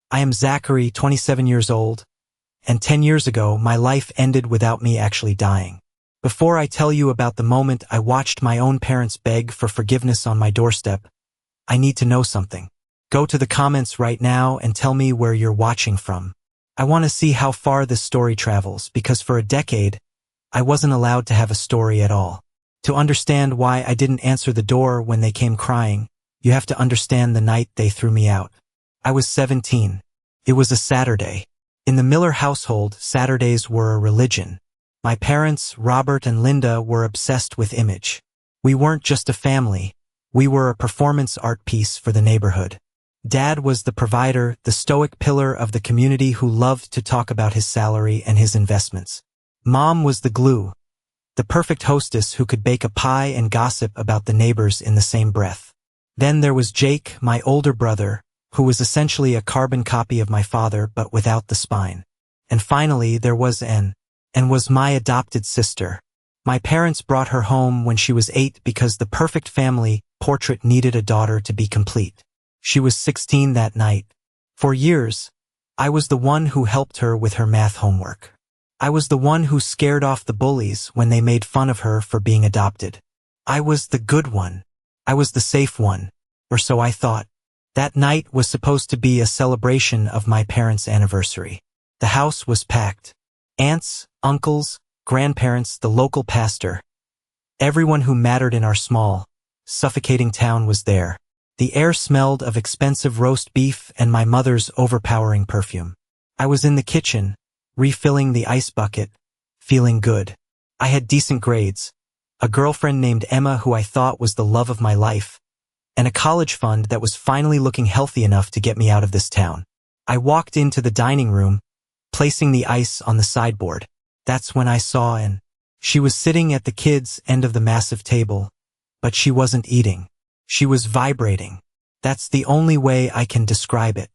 I am Zachary, 27 years old, and 10 years ago, my life ended without me actually dying. Before I tell you about the moment I watched my own parents beg for forgiveness on my doorstep, I need to know something. Go to the comments right now and tell me where you're watching from. I want to see how far this story travels, because for a decade, I wasn't allowed to have a story at all. To understand why I didn't answer the door when they came crying, you have to understand the night they threw me out. I was 17. It was a Saturday. In the Miller household, Saturdays were a religion. My parents, Robert and Linda, were obsessed with image. We weren't just a family. We were a performance art piece for the neighborhood. Dad was the provider, the stoic pillar of the community who loved to talk about his salary and his investments. Mom was the glue, the perfect hostess who could bake a pie and gossip about the neighbors in the same breath. Then there was Jake, my older brother, who was essentially a carbon copy of my father but without the spine. And finally, there was Anne, and was my adopted sister. My parents brought her home when she was 8 because the perfect family portrait needed a daughter to be complete. She was 16 that night. For years, I was the one who helped her with her math homework. I was the one who scared off the bullies when they made fun of her for being adopted. I was the good one. I was the safe one, or so I thought. That night was supposed to be a celebration of my parents' anniversary. The house was packed. Aunts, uncles, grandparents, the local pastor. Everyone who mattered in our small, suffocating town was there. The air smelled of expensive roast beef and my mother's overpowering perfume. I was in the kitchen, refilling the ice bucket, feeling good. I had decent grades, a girlfriend named Emma who I thought was the love of my life, and a college fund that was finally looking healthy enough to get me out of this town. I walked into the dining room, placing the ice on the sideboard. That's when I saw Anne. She was sitting at the kids' end of the massive table, but she wasn't eating. She was vibrating. That's the only way I can describe it.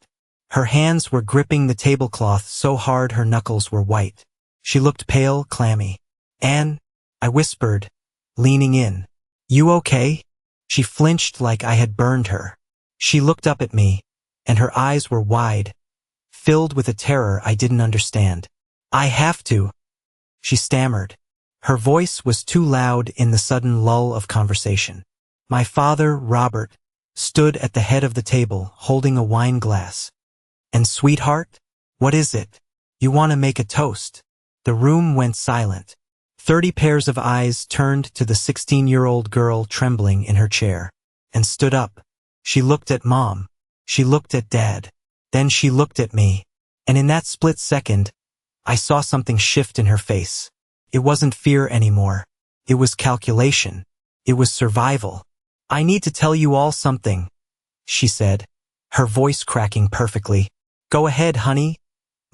Her hands were gripping the tablecloth so hard her knuckles were white. She looked pale, clammy. "Anne," I whispered, leaning in. "You okay?" She flinched like I had burned her. She looked up at me, and her eyes were wide, filled with a terror I didn't understand. "I have to," she stammered. Her voice was too loud in the sudden lull of conversation. My father, Robert, stood at the head of the table, holding a wine glass. "And sweetheart, what is it? You want to make a toast?" The room went silent. 30 pairs of eyes turned to the 16-year-old girl trembling in her chair, and stood up. She looked at Mom. She looked at Dad. Then she looked at me, and in that split second, I saw something shift in her face. It wasn't fear anymore. It was calculation. It was survival. "I need to tell you all something," she said, her voice cracking perfectly. "Go ahead, honey,"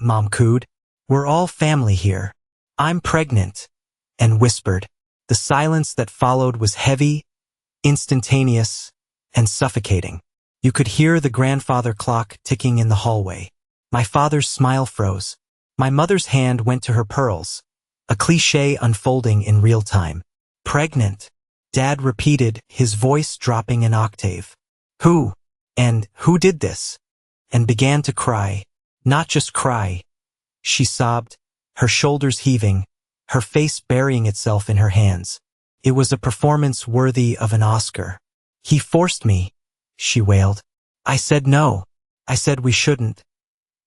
Mom cooed. "We're all family here. I'm pregnant," and whispered. The silence that followed was heavy, instantaneous, and suffocating. You could hear the grandfather clock ticking in the hallway. My father's smile froze. My mother's hand went to her pearls, a cliché unfolding in real time. "Pregnant," Dad repeated, his voice dropping an octave. "Who? And who did this?" And began to cry. Not just cry. She sobbed, her shoulders heaving, her face burying itself in her hands. It was a performance worthy of an Oscar. "He forced me," she wailed. "I said no. I said we shouldn't.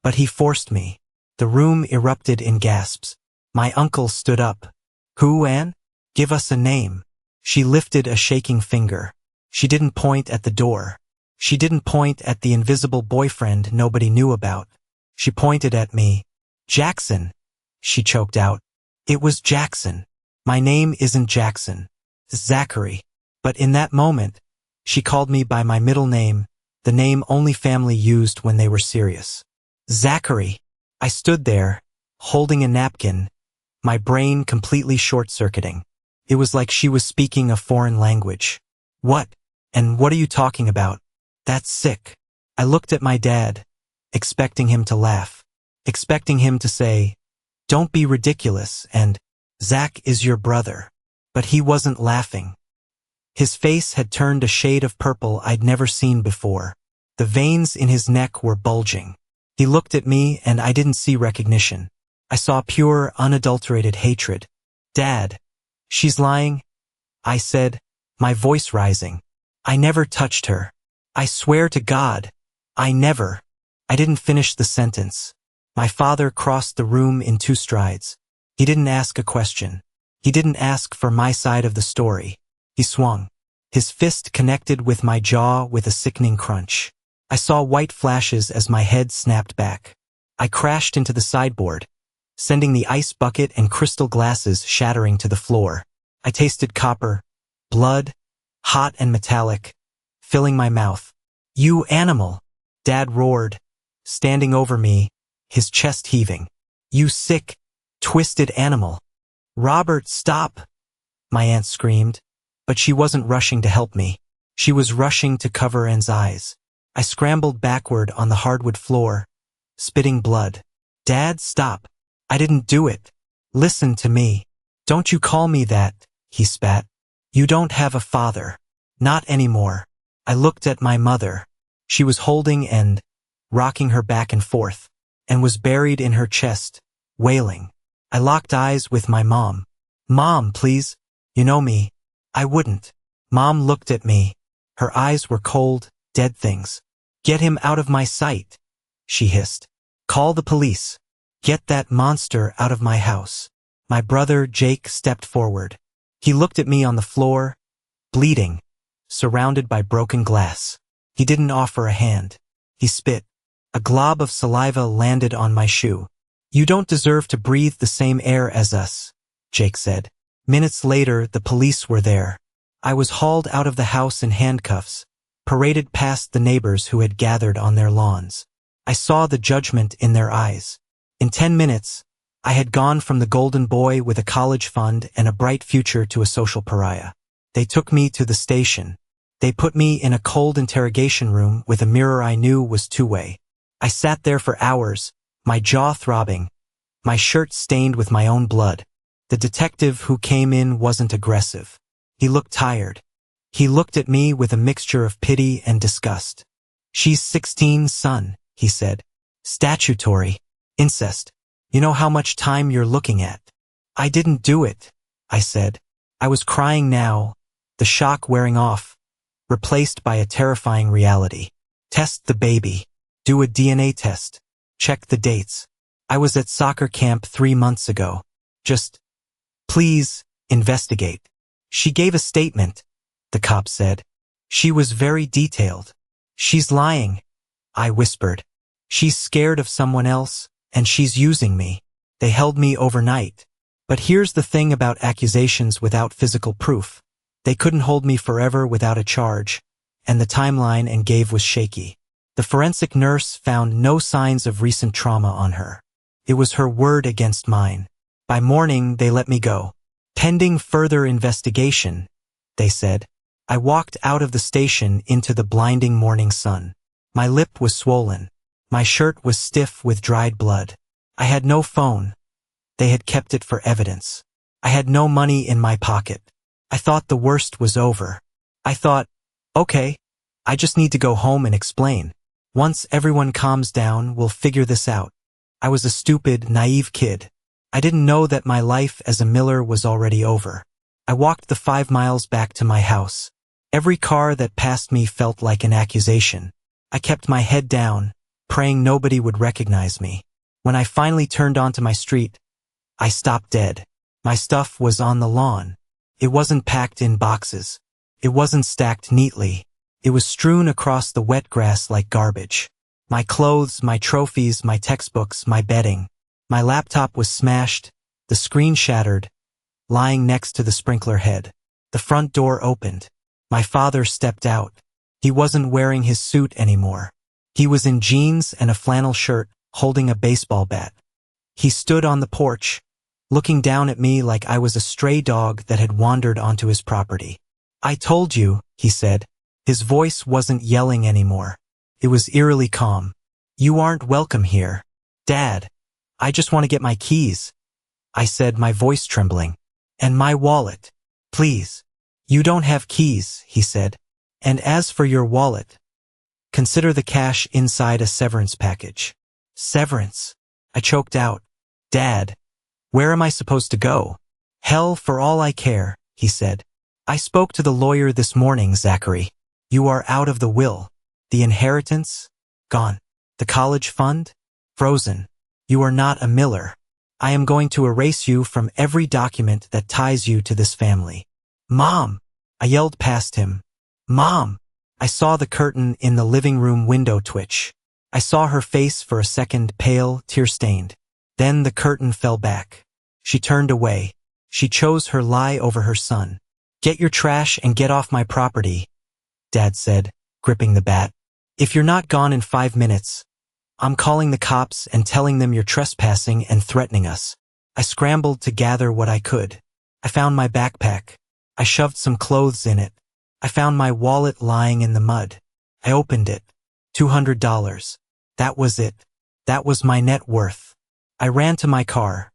But he forced me." The room erupted in gasps. My uncle stood up. "Who, Anne? Give us a name." She lifted a shaking finger. She didn't point at the door. She didn't point at the invisible boyfriend nobody knew about. She pointed at me. "Jackson," she choked out. "It was Jackson. My name isn't Jackson. Zachary." But in that moment, she called me by my middle name, the name only family used when they were serious. Zachary. I stood there, holding a napkin, my brain completely short-circuiting. It was like she was speaking a foreign language. "What? And what are you talking about? That's sick." I looked at my dad, expecting him to laugh, expecting him to say, "Don't be ridiculous," and "Zach is your brother." But he wasn't laughing. His face had turned a shade of purple I'd never seen before. The veins in his neck were bulging. He looked at me and I didn't see recognition. I saw pure, unadulterated hatred. Dad, she's lying, I said, my voice rising. I never touched her. I swear to God, I never. I didn't finish the sentence. My father crossed the room in 2 strides. He didn't ask a question. He didn't ask for my side of the story. He swung. His fist connected with my jaw with a sickening crunch. I saw white flashes as my head snapped back. I crashed into the sideboard, sending the ice bucket and crystal glasses shattering to the floor. I tasted copper, blood, hot and metallic, filling my mouth. You animal! Dad roared, standing over me, his chest heaving. You sick, twisted animal. Robert, stop! My aunt screamed, but she wasn't rushing to help me. She was rushing to cover Anne's eyes. I scrambled backward on the hardwood floor, spitting blood. Dad, stop. I didn't do it. Listen to me. Don't you call me that, he spat. You don't have a father. Not anymore. I looked at my mother. She was holding and rocking her back and forth, and was buried in her chest, wailing. I locked eyes with my mom. Mom, please. You know me. I wouldn't. Mom looked at me. Her eyes were cold, dead things. Get him out of my sight, she hissed. Call the police. Get that monster out of my house. My brother Jake stepped forward. He looked at me on the floor, bleeding, surrounded by broken glass. He didn't offer a hand. He spit. A glob of saliva landed on my shoe. You don't deserve to breathe the same air as us, Jake said. Minutes later, the police were there. I was hauled out of the house in handcuffs, paraded past the neighbors who had gathered on their lawns. I saw the judgment in their eyes. In 10 minutes, I had gone from the golden boy with a college fund and a bright future to a social pariah. They took me to the station. They put me in a cold interrogation room with a mirror I knew was two-way. I sat there for hours, my jaw throbbing, my shirt stained with my own blood. The detective who came in wasn't aggressive. He looked tired. He looked at me with a mixture of pity and disgust. She's 16, son, he said. Statutory. Incest. You know how much time you're looking at. I didn't do it, I said. I was crying now, the shock wearing off, replaced by a terrifying reality. Test the baby. Do a DNA test. Check the dates. I was at soccer camp 3 months ago. Just, please, investigate. She gave a statement, the cop said. She was very detailed. She's lying, I whispered. She's scared of someone else, and she's using me. They held me overnight. But here's the thing about accusations without physical proof. They couldn't hold me forever without a charge, and the timeline Anne gave was shaky. The forensic nurse found no signs of recent trauma on her. It was her word against mine. By morning, they let me go. Pending further investigation, they said. I walked out of the station into the blinding morning sun. My lip was swollen. My shirt was stiff with dried blood. I had no phone. They had kept it for evidence. I had no money in my pocket. I thought the worst was over. I thought, okay, I just need to go home and explain. Once everyone calms down, we'll figure this out. I was a stupid, naive kid. I didn't know that my life as a miller was already over. I walked the 5 miles back to my house. Every car that passed me felt like an accusation. I kept my head down, praying nobody would recognize me. When I finally turned onto my street, I stopped dead. My stuff was on the lawn. It wasn't packed in boxes. It wasn't stacked neatly. It was strewn across the wet grass like garbage. My clothes, my trophies, my textbooks, my bedding. My laptop was smashed, the screen shattered, lying next to the sprinkler head. The front door opened. My father stepped out. He wasn't wearing his suit anymore. He was in jeans and a flannel shirt, holding a baseball bat. He stood on the porch, looking down at me like I was a stray dog that had wandered onto his property. I told you, he said. His voice wasn't yelling anymore. It was eerily calm. You aren't welcome here. Dad, I just want to get my keys, I said, my voice trembling. And my wallet. Please. You don't have keys, he said. And as for your wallet, consider the cash inside a severance package. Severance. I choked out. Dad, where am I supposed to go? Hell for all I care, he said. I spoke to the lawyer this morning, Zachary. You are out of the will. The inheritance? Gone. The college fund? Frozen. You are not a Miller. I am going to erase you from every document that ties you to this family. Mom! I yelled past him. Mom! I saw the curtain in the living room window twitch. I saw her face for a second, pale, tear-stained. Then the curtain fell back. She turned away. She chose her lie over her son. Get your trash and get off my property, Dad said, gripping the bat. If you're not gone in 5 minutes, I'm calling the cops and telling them you're trespassing and threatening us. I scrambled to gather what I could. I found my backpack. I shoved some clothes in it. I found my wallet lying in the mud. I opened it. $200. That was it. That was my net worth. I ran to my car,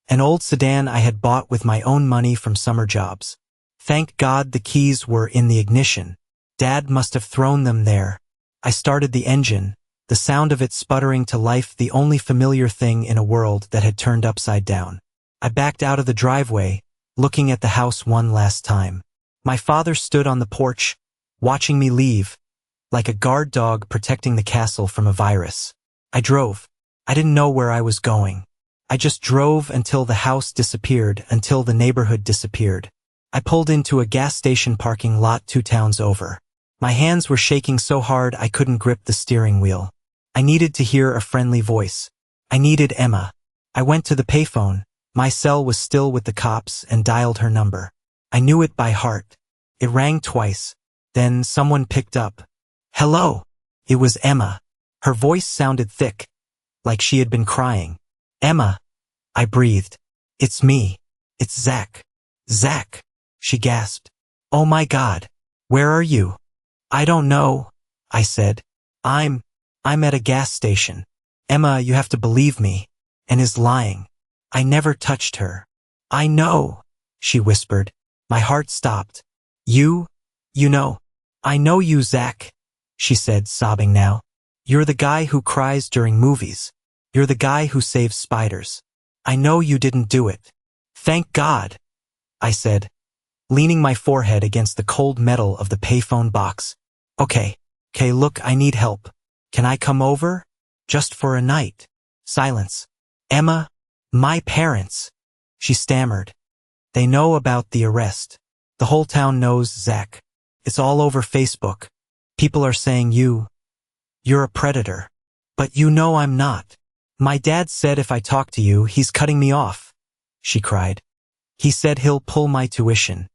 an old sedan I had bought with my own money from summer jobs. Thank God the keys were in the ignition. Dad must have thrown them there. I started the engine, the sound of it sputtering to life, the only familiar thing in a world that had turned upside down. I backed out of the driveway, looking at the house one last time. My father stood on the porch, watching me leave, like a guard dog protecting the castle from a virus. I drove. I didn't know where I was going. I just drove until the house disappeared, until the neighborhood disappeared. I pulled into a gas station parking lot 2 towns over. My hands were shaking so hard I couldn't grip the steering wheel. I needed to hear a friendly voice. I needed Emma. I went to the payphone. My cell was still with the cops, and dialed her number. I knew it by heart. It rang twice. Then someone picked up. Hello. It was Emma. Her voice sounded thick, like she had been crying. Emma. I breathed. It's me. It's Zach. Zach. She gasped. Oh my God. Where are you? I don't know, I said. I'm at a gas station. Emma, you have to believe me. And is lying. I never touched her. I know, she whispered. My heart stopped. You know. I know you, Zach, she said, sobbing now. You're the guy who cries during movies. You're the guy who saves spiders. I know you didn't do it. Thank God, I said, leaning my forehead against the cold metal of the payphone box. Okay, look, I need help. Can I come over? Just for a night. Silence. Emma, my parents, she stammered. They know about the arrest. The whole town knows, Zach. It's all over Facebook. People are saying you're a predator. But you know I'm not. My dad said if I talk to you, he's cutting me off, she cried. He said he'll pull my tuition.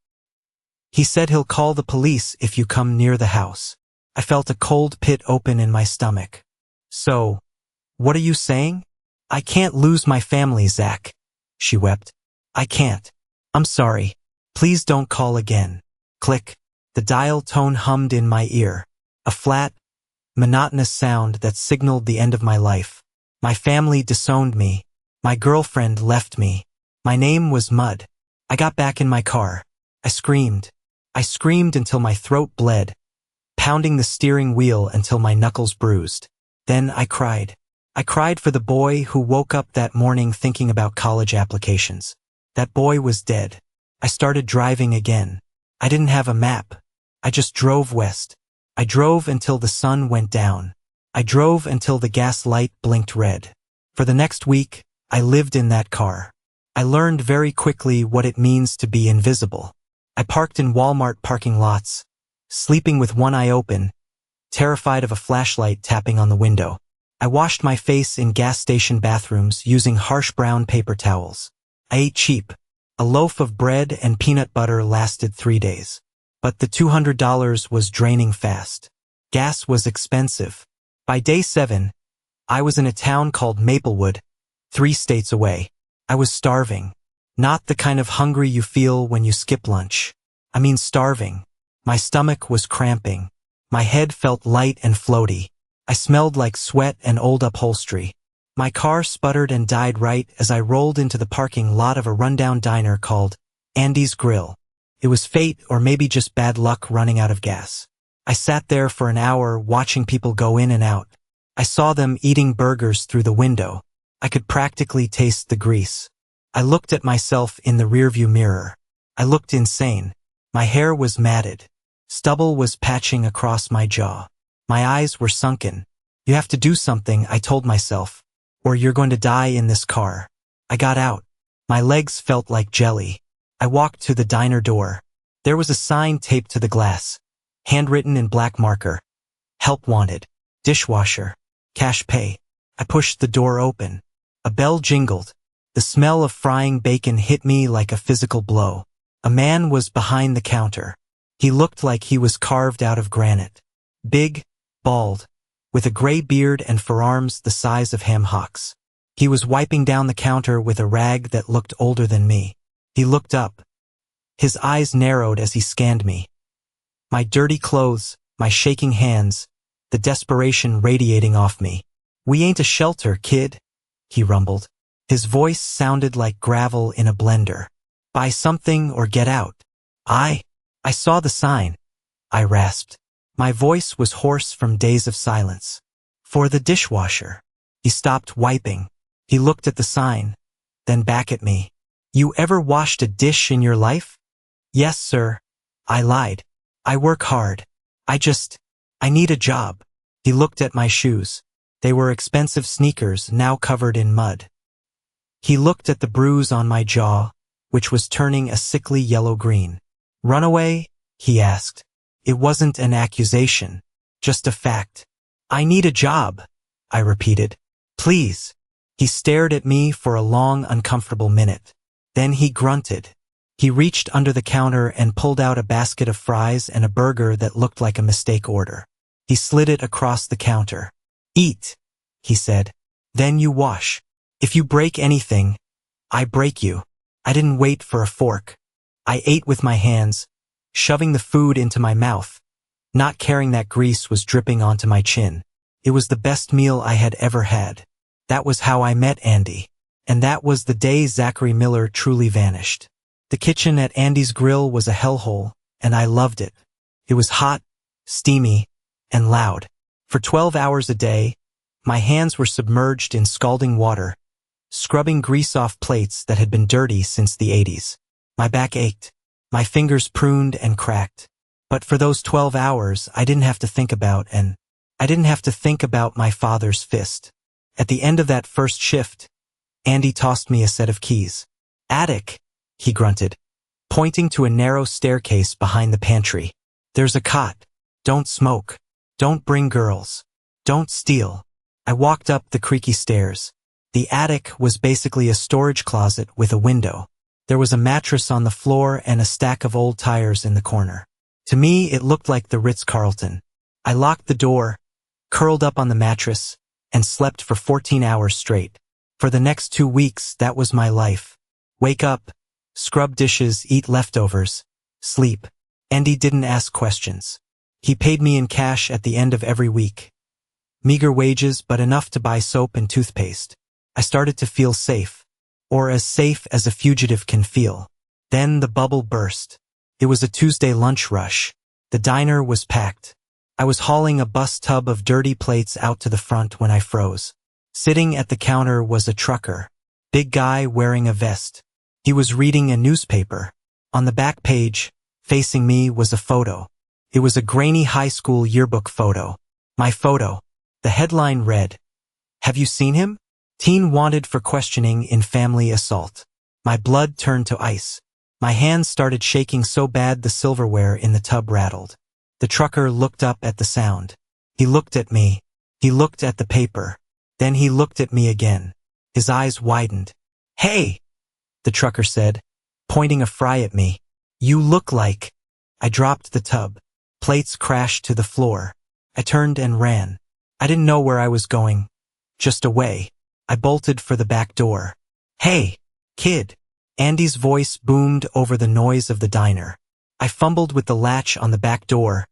He said he'll call the police if you come near the house. I felt a cold pit open in my stomach. So, what are you saying? I can't lose my family, Zach, she wept. I can't. I'm sorry. Please don't call again. Click. The dial tone hummed in my ear. A flat, monotonous sound that signaled the end of my life. My family disowned me. My girlfriend left me. My name was Mud. I got back in my car. I screamed. I screamed until my throat bled, pounding the steering wheel until my knuckles bruised. Then I cried. I cried for the boy who woke up that morning thinking about college applications. That boy was dead. I started driving again. I didn't have a map. I just drove west. I drove until the sun went down. I drove until the gas light blinked red. For the next week, I lived in that car. I learned very quickly what it means to be invisible. I parked in Walmart parking lots, sleeping with one eye open, terrified of a flashlight tapping on the window. I washed my face in gas station bathrooms using harsh brown paper towels. I ate cheap. A loaf of bread and peanut butter lasted 3 days. But the $200 was draining fast. Gas was expensive. By day 7, I was in a town called Maplewood, 3 states away. I was starving. Not the kind of hungry you feel when you skip lunch. I mean starving. My stomach was cramping. My head felt light and floaty. I smelled like sweat and old upholstery. My car sputtered and died right as I rolled into the parking lot of a rundown diner called Andy's Grill. It was fate or maybe just bad luck running out of gas. I sat there for an hour watching people go in and out. I saw them eating burgers through the window. I could practically taste the grease. I looked at myself in the rearview mirror. I looked insane. My hair was matted. Stubble was patching across my jaw. My eyes were sunken. You have to do something, I told myself, or you're going to die in this car. I got out. My legs felt like jelly. I walked to the diner door. There was a sign taped to the glass, handwritten in black marker. Help wanted. Dishwasher. Cash pay. I pushed the door open. A bell jingled. The smell of frying bacon hit me like a physical blow. A man was behind the counter. He looked like he was carved out of granite. Big, bald, with a gray beard and forearms the size of ham hocks. He was wiping down the counter with a rag that looked older than me. He looked up. His eyes narrowed as he scanned me. My dirty clothes, my shaking hands, the desperation radiating off me. We ain't a shelter, kid, he rumbled. His voice sounded like gravel in a blender. Buy something or get out. I saw the sign, I rasped. My voice was hoarse from days of silence. For the dishwasher. He stopped wiping. He looked at the sign, then back at me. You ever washed a dish in your life? Yes, sir. I lied. I work hard. I need a job. He looked at my shoes. They were expensive sneakers now covered in mud. He looked at the bruise on my jaw, which was turning a sickly yellow-green. Runaway? He asked. It wasn't an accusation, just a fact. I need a job, I repeated. Please. He stared at me for a long, uncomfortable minute. Then he grunted. He reached under the counter and pulled out a basket of fries and a burger that looked like a mistake order. He slid it across the counter. Eat, he said. Then you wash. If you break anything, I break you. I didn't wait for a fork. I ate with my hands, shoving the food into my mouth, not caring that grease was dripping onto my chin. It was the best meal I had ever had. That was how I met Andy. And that was the day Zachary Miller truly vanished. The kitchen at Andy's Grill was a hellhole, and I loved it. It was hot, steamy, and loud. For 12 hours a day, my hands were submerged in scalding water, scrubbing grease off plates that had been dirty since the 80s. My back ached. My fingers pruned and cracked. But for those 12 hours, I didn't have to think about my father's fist. At the end of that first shift, Andy tossed me a set of keys. Attic, he grunted, pointing to a narrow staircase behind the pantry. There's a cot. Don't smoke. Don't bring girls. Don't steal. I walked up the creaky stairs. The attic was basically a storage closet with a window. There was a mattress on the floor and a stack of old tires in the corner. To me, it looked like the Ritz-Carlton. I locked the door, curled up on the mattress, and slept for 14 hours straight. For the next 2 weeks, that was my life. Wake up, scrub dishes, eat leftovers, sleep. Andy didn't ask questions. He paid me in cash at the end of every week. Meager wages, but enough to buy soap and toothpaste. I started to feel safe, or as safe as a fugitive can feel. Then the bubble burst. It was a Tuesday lunch rush. The diner was packed. I was hauling a bus tub of dirty plates out to the front when I froze. Sitting at the counter was a trucker. Big guy wearing a vest. He was reading a newspaper. On the back page, facing me, was a photo. It was a grainy high school yearbook photo. My photo. The headline read, "Have you seen him? Teen wanted for questioning in family assault." My blood turned to ice. My hands started shaking so bad the silverware in the tub rattled. The trucker looked up at the sound. He looked at me. He looked at the paper. Then he looked at me again. His eyes widened. "Hey," the trucker said, pointing a fry at me. "You look like..." I dropped the tub. Plates crashed to the floor. I turned and ran. I didn't know where I was going. Just away. I bolted for the back door. "Hey, kid." Andy's voice boomed over the noise of the diner. I fumbled with the latch on the back door,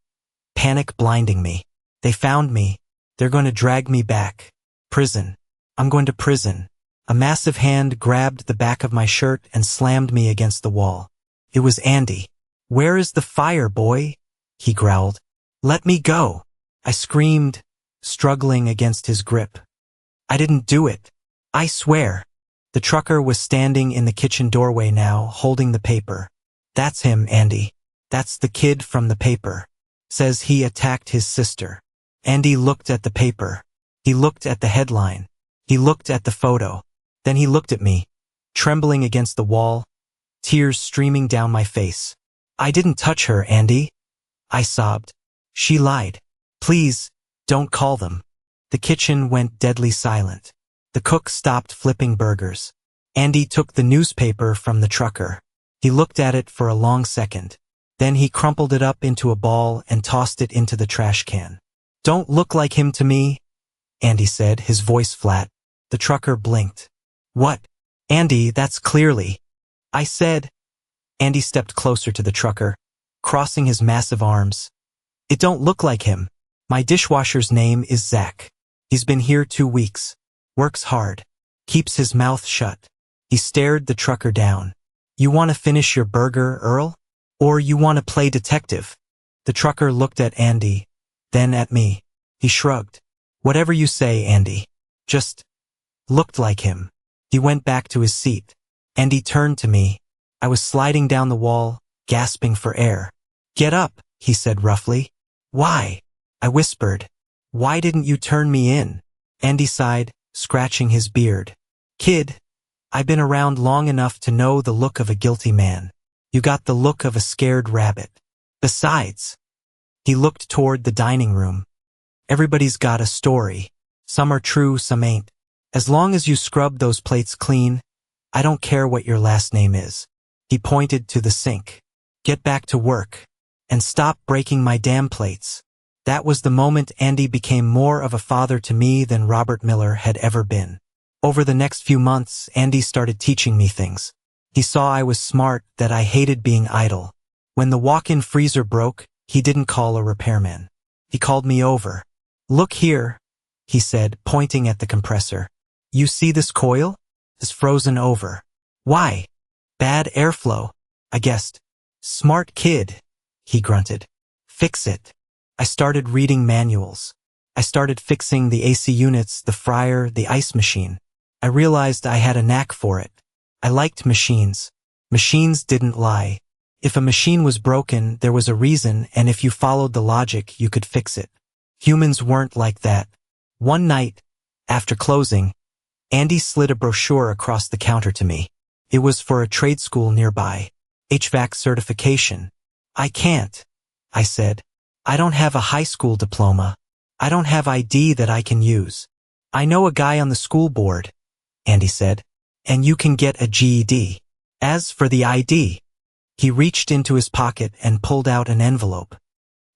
panic blinding me. They found me. They're going to drag me back. Prison. I'm going to prison. A massive hand grabbed the back of my shirt and slammed me against the wall. It was Andy. "Where is the fire, boy?" he growled. "Let me go." I screamed, struggling against his grip. I didn't do it. I swear. The trucker was standing in the kitchen doorway now, holding the paper. That's him, Andy. That's the kid from the paper. Says he attacked his sister. Andy looked at the paper. He looked at the headline. He looked at the photo. Then he looked at me, trembling against the wall, tears streaming down my face. I didn't touch her, Andy. I sobbed. She lied. Please, don't call them. The kitchen went deadly silent. The cook stopped flipping burgers. Andy took the newspaper from the trucker. He looked at it for a long second. Then he crumpled it up into a ball and tossed it into the trash can. Don't look like him to me, Andy said, his voice flat. The trucker blinked. What? Andy, that's clearly. I said. Andy stepped closer to the trucker, crossing his massive arms. It don't look like him. My dishwasher's name is Zach. He's been here 2 weeks. Works hard. Keeps his mouth shut. He stared the trucker down. You want to finish your burger, Earl? Or you want to play detective? The trucker looked at Andy, then at me. He shrugged. Whatever you say, Andy. Just looked like him. He went back to his seat. Andy turned to me. I was sliding down the wall, gasping for air. Get up, he said roughly. Why? I whispered. Why didn't you turn me in? Andy sighed, scratching his beard. Kid, I've been around long enough to know the look of a guilty man. You got the look of a scared rabbit. Besides, he looked toward the dining room. Everybody's got a story. Some are true, some ain't. As long as you scrub those plates clean, I don't care what your last name is. He pointed to the sink. Get back to work. And stop breaking my damn plates. That was the moment Andy became more of a father to me than Robert Miller had ever been. Over the next few months, Andy started teaching me things. He saw I was smart, that I hated being idle. When the walk-in freezer broke, he didn't call a repairman. He called me over. Look here, he said, pointing at the compressor. You see this coil? It's frozen over. Why? Bad airflow, I guessed. Smart kid, he grunted. Fix it. I started reading manuals. I started fixing the AC units, the fryer, the ice machine. I realized I had a knack for it. I liked machines. Machines didn't lie. If a machine was broken, there was a reason, and if you followed the logic, you could fix it. Humans weren't like that. One night, after closing, Andy slid a brochure across the counter to me. It was for a trade school nearby. HVAC certification. I can't, I said. I don't have a high school diploma. I don't have ID that I can use. I know a guy on the school board, Andy said, and you can get a GED. As for the ID, he reached into his pocket and pulled out an envelope.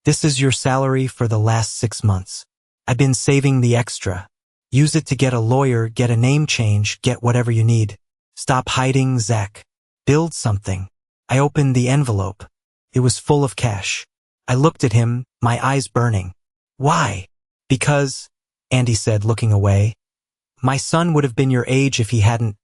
This is your salary for the last 6 months. I've been saving the extra. Use it to get a lawyer, get a name change, get whatever you need. Stop hiding, Zach. Build something. I opened the envelope. It was full of cash. I looked at him, my eyes burning. Why? Because, Andy said, looking away, my son would have been your age if he hadn't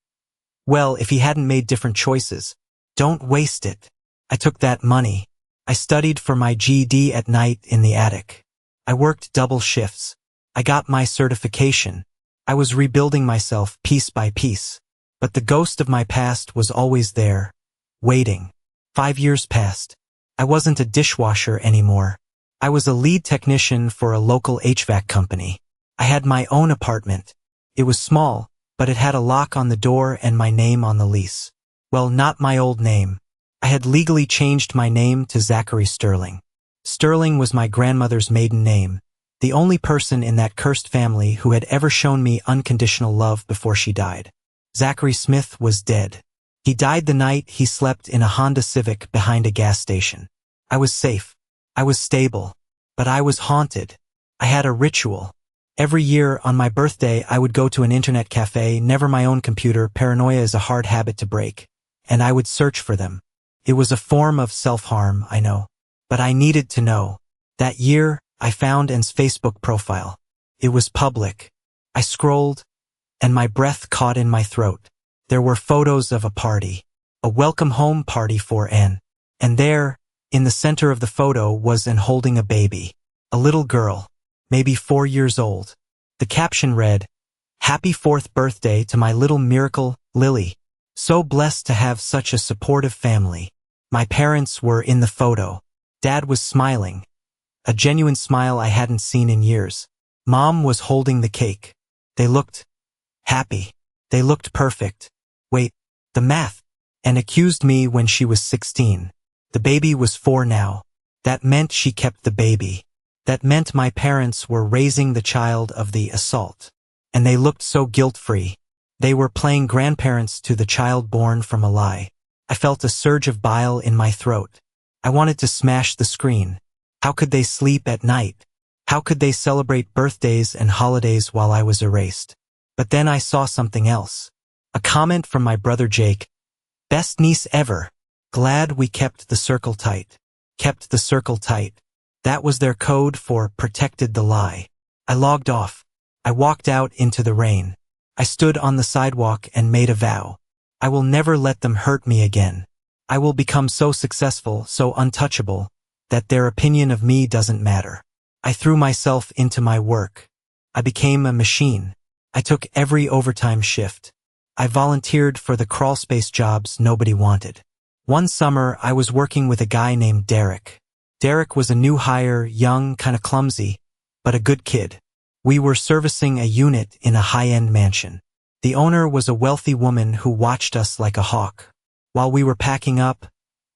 made different choices. Don't waste it. I took that money. I studied for my GED at night in the attic. I worked double shifts. I got my certification. I was rebuilding myself piece by piece. But the ghost of my past was always there, waiting. 5 years passed. I wasn't a dishwasher anymore. I was a lead technician for a local HVAC company. I had my own apartment. It was small, but it had a lock on the door and my name on the lease. Well, not my old name. I had legally changed my name to Zachary Sterling. Sterling was my grandmother's maiden name, the only person in that cursed family who had ever shown me unconditional love before she died. Zachary Smith was dead. He died the night he slept in a Honda Civic behind a gas station. I was safe. I was stable. But I was haunted. I had a ritual. Every year on my birthday, I would go to an internet cafe, never my own computer. Paranoia is a hard habit to break. And I would search for them. It was a form of self-harm, I know. But I needed to know. That year, I found Anne's Facebook profile. It was public. I scrolled, and my breath caught in my throat. There were photos of a party. A welcome home party for Anne. And there, in the center of the photo, was Anne holding a baby. A little girl. maybe 4 years old. The caption read, "Happy 4th birthday to my little miracle, Lily. So blessed to have such a supportive family." My parents were in the photo. Dad was smiling, a genuine smile I hadn't seen in years. Mom was holding the cake. They looked happy. They looked perfect. Wait, the math. And accused me when she was 16. The baby was 4 now. That meant she kept the baby. That meant my parents were raising the child of the assault. And they looked so guilt-free. They were playing grandparents to the child born from a lie. I felt a surge of bile in my throat. I wanted to smash the screen. How could they sleep at night? How could they celebrate birthdays and holidays while I was erased? But then I saw something else. A comment from my brother Jake. "Best niece ever. Glad we kept the circle tight." Kept the circle tight. That was their code for protected the lie. I logged off. I walked out into the rain. I stood on the sidewalk and made a vow. I will never let them hurt me again. I will become so successful, so untouchable, that their opinion of me doesn't matter. I threw myself into my work. I became a machine. I took every overtime shift. I volunteered for the crawlspace jobs nobody wanted. One summer, I was working with a guy named Derek. Derek was a new hire, young, kinda clumsy, but a good kid. We were servicing a unit in a high-end mansion. The owner was a wealthy woman who watched us like a hawk. While we were packing up,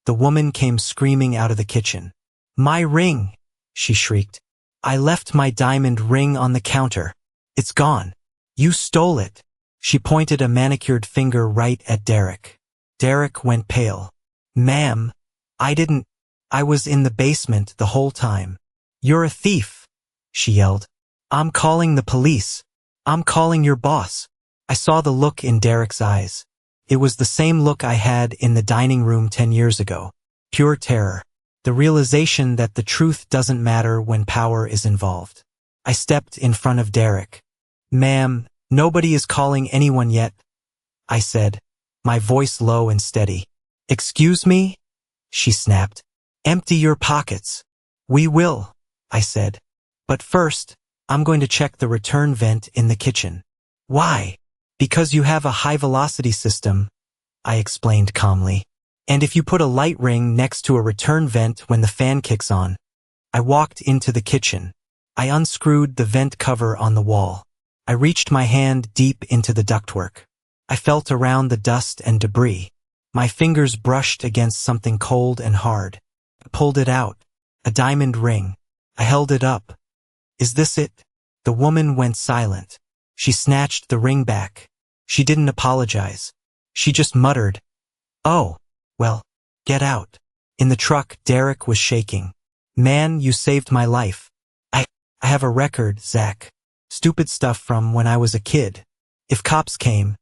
the woman came screaming out of the kitchen. "My ring!" she shrieked. "I left my diamond ring on the counter. It's gone. You stole it." She pointed a manicured finger right at Derek. Derek went pale. "Ma'am, I was in the basement the whole time." "You're a thief," she yelled. "I'm calling the police. I'm calling your boss." I saw the look in Derek's eyes. It was the same look I had in the dining room 10 years ago. Pure terror. The realization that the truth doesn't matter when power is involved. I stepped in front of Derek. "Ma'am, nobody is calling anyone yet," I said, my voice low and steady. "Excuse me?" she snapped. "Empty your pockets." "We will," I said. "But first, I'm going to check the return vent in the kitchen." "Why?" "Because you have a high-velocity system," I explained calmly. "And if you put a light ring next to a return vent when the fan kicks on." I walked into the kitchen. I unscrewed the vent cover on the wall. I reached my hand deep into the ductwork. I felt around the dust and debris. My fingers brushed against something cold and hard. I pulled it out. A diamond ring. I held it up. "Is this it?" The woman went silent. She snatched the ring back. She didn't apologize. She just muttered, "Oh, well, get out." In the truck, Derek was shaking. "Man, you saved my life. I have a record, Zach. Stupid stuff from when I was a kid. If cops came,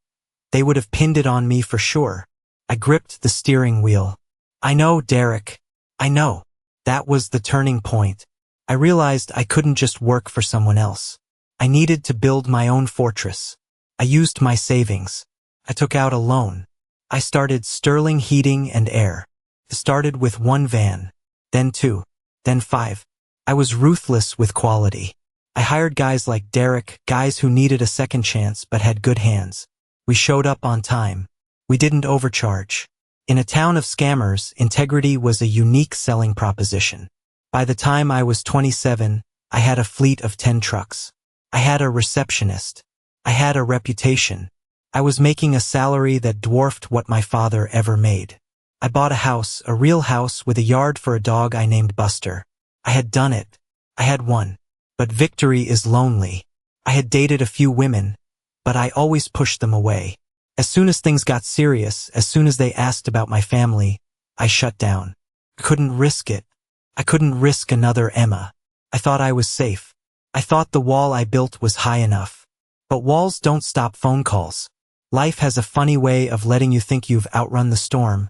they would have pinned it on me for sure." I gripped the steering wheel. "I know, Derek. I know." That was the turning point. I realized I couldn't just work for someone else. I needed to build my own fortress. I used my savings. I took out a loan. I started Sterling Heating and Air. Started with 1 van, then 2, then 5. I was ruthless with quality. I hired guys like Derek, guys who needed a second chance but had good hands. We showed up on time. We didn't overcharge. In a town of scammers, integrity was a unique selling proposition. By the time I was 27, I had a fleet of 10 trucks. I had a receptionist. I had a reputation. I was making a salary that dwarfed what my father ever made. I bought a house, a real house with a yard for a dog I named Buster. I had done it. I had won. But victory is lonely. I had dated a few women, but I always pushed them away. As soon as things got serious, as soon as they asked about my family, I shut down. I couldn't risk it. I couldn't risk another Emma. I thought I was safe. I thought the wall I built was high enough. But walls don't stop phone calls. Life has a funny way of letting you think you've outrun the storm,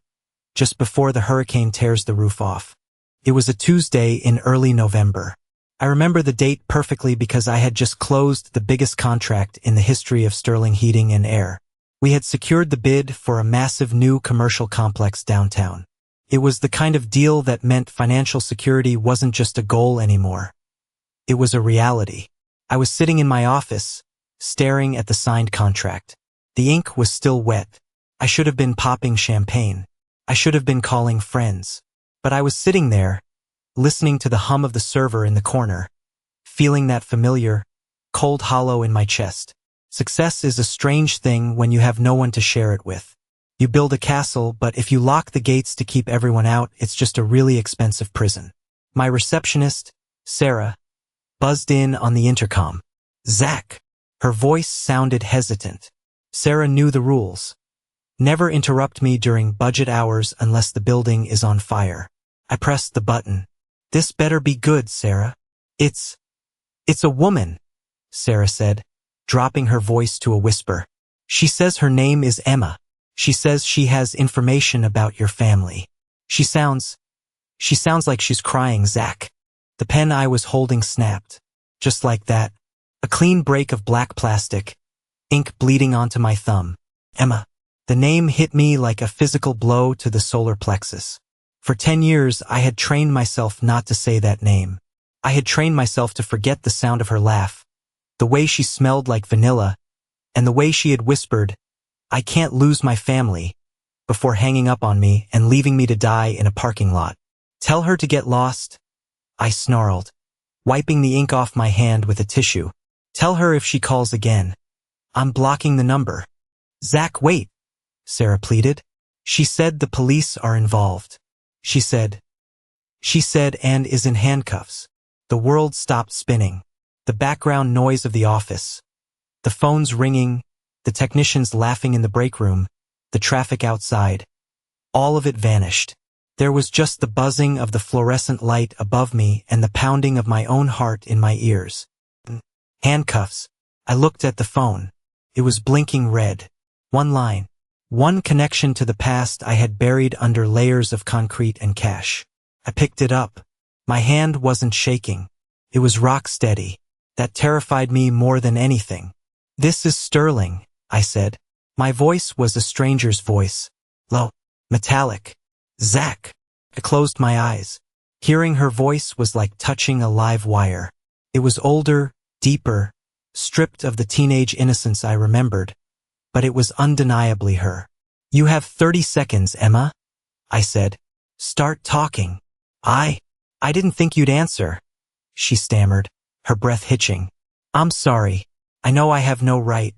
just before the hurricane tears the roof off. It was a Tuesday in early November. I remember the date perfectly because I had just closed the biggest contract in the history of Sterling Heating and Air. We had secured the bid for a massive new commercial complex downtown. It was the kind of deal that meant financial security wasn't just a goal anymore. It was a reality. I was sitting in my office, staring at the signed contract. The ink was still wet. I should have been popping champagne. I should have been calling friends. But I was sitting there, listening to the hum of the server in the corner, feeling that familiar, cold hollow in my chest. Success is a strange thing when you have no one to share it with. You build a castle, but if you lock the gates to keep everyone out, it's just a really expensive prison. My receptionist, Sarah, buzzed in on the intercom. Zach. Her voice sounded hesitant. Sarah knew the rules. Never interrupt me during budget hours unless the building is on fire. I pressed the button. This better be good, Sarah. It's a woman, Sarah said, dropping her voice to a whisper. She says her name is Emma. She says she has information about your family. She sounds like she's crying, Zach. The pen I was holding snapped. Just like that. A clean break of black plastic, ink bleeding onto my thumb. Emma. The name hit me like a physical blow to the solar plexus. For 10 years, I had trained myself not to say that name. I had trained myself to forget the sound of her laugh, the way she smelled like vanilla, and the way she had whispered, "I can't lose my family," before hanging up on me and leaving me to die in a parking lot. Tell her to get lost, I snarled, wiping the ink off my hand with a tissue. Tell her if she calls again. I'm blocking the number. Zach, wait, Sarah pleaded. She said the police are involved. She said, and is in handcuffs. The world stopped spinning. The background noise of the office, the phones ringing, the technicians laughing in the break room, the traffic outside. All of it vanished. There was just the buzzing of the fluorescent light above me and the pounding of my own heart in my ears. Handcuffs. I looked at the phone. It was blinking red. One line. One connection to the past I had buried under layers of concrete and cash. I picked it up. My hand wasn't shaking. It was rock steady. That terrified me more than anything. This is Sterling, I said. My voice was a stranger's voice. Low, metallic. Zach. I closed my eyes. Hearing her voice was like touching a live wire. It was older, deeper, stripped of the teenage innocence I remembered, but it was undeniably her. You have 30 seconds, Emma, I said. Start talking. I didn't think you'd answer, she stammered, her breath hitching. I'm sorry. I know I have no right.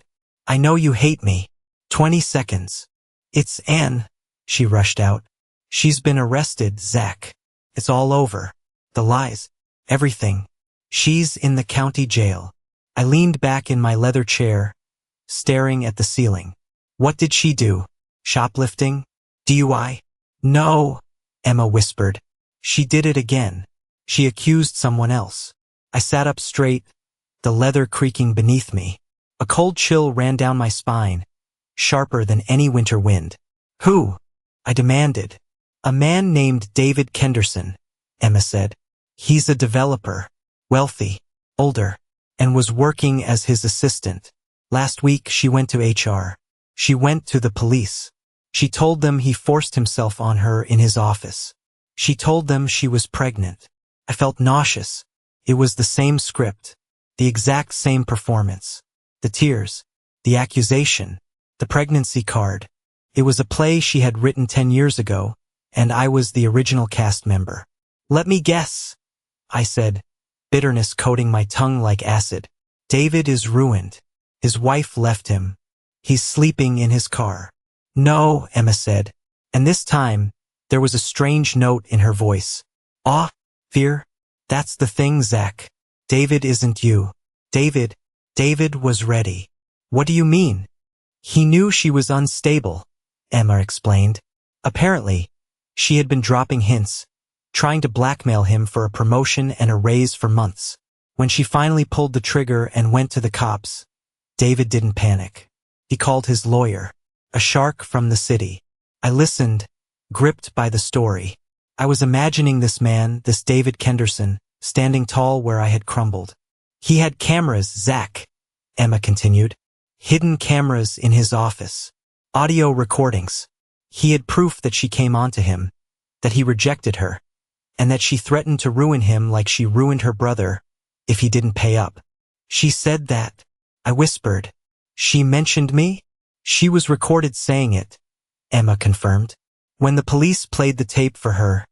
I know you hate me. 20 seconds. It's Anne, she rushed out. She's been arrested, Zach. It's all over. The lies. Everything. She's in the county jail. I leaned back in my leather chair, staring at the ceiling. What did she do? Shoplifting? DUI? No, Emma whispered. She did it again. She accused someone else. I sat up straight, the leather creaking beneath me. A cold chill ran down my spine, sharper than any winter wind. Who? I demanded. A man named David Kenderson, Emma said. He's a developer, wealthy, older, and was working as his assistant. Last week she went to HR. She went to the police. She told them he forced himself on her in his office. She told them she was pregnant. I felt nauseous. It was the same script, the exact same performance. The tears, the accusation, the pregnancy card. It was a play she had written 10 years ago, and I was the original cast member. Let me guess, I said, bitterness coating my tongue like acid. David is ruined. His wife left him. He's sleeping in his car. No, Emma said, and this time, there was a strange note in her voice. Awe, fear, that's the thing, Zach. David isn't you. David was ready. What do you mean? He knew she was unstable, Emma explained. Apparently, she had been dropping hints, trying to blackmail him for a promotion and a raise for months. When she finally pulled the trigger and went to the cops, David didn't panic. He called his lawyer, a shark from the city. I listened, gripped by the story. I was imagining this man, this David Kenderson, standing tall where I had crumbled. He had cameras, Zach, Emma continued. Hidden cameras in his office. Audio recordings. He had proof that she came onto him, that he rejected her, and that she threatened to ruin him like she ruined her brother, if he didn't pay up. She said that. I whispered. She mentioned me? She was recorded saying it, Emma confirmed. When the police played the tape for her,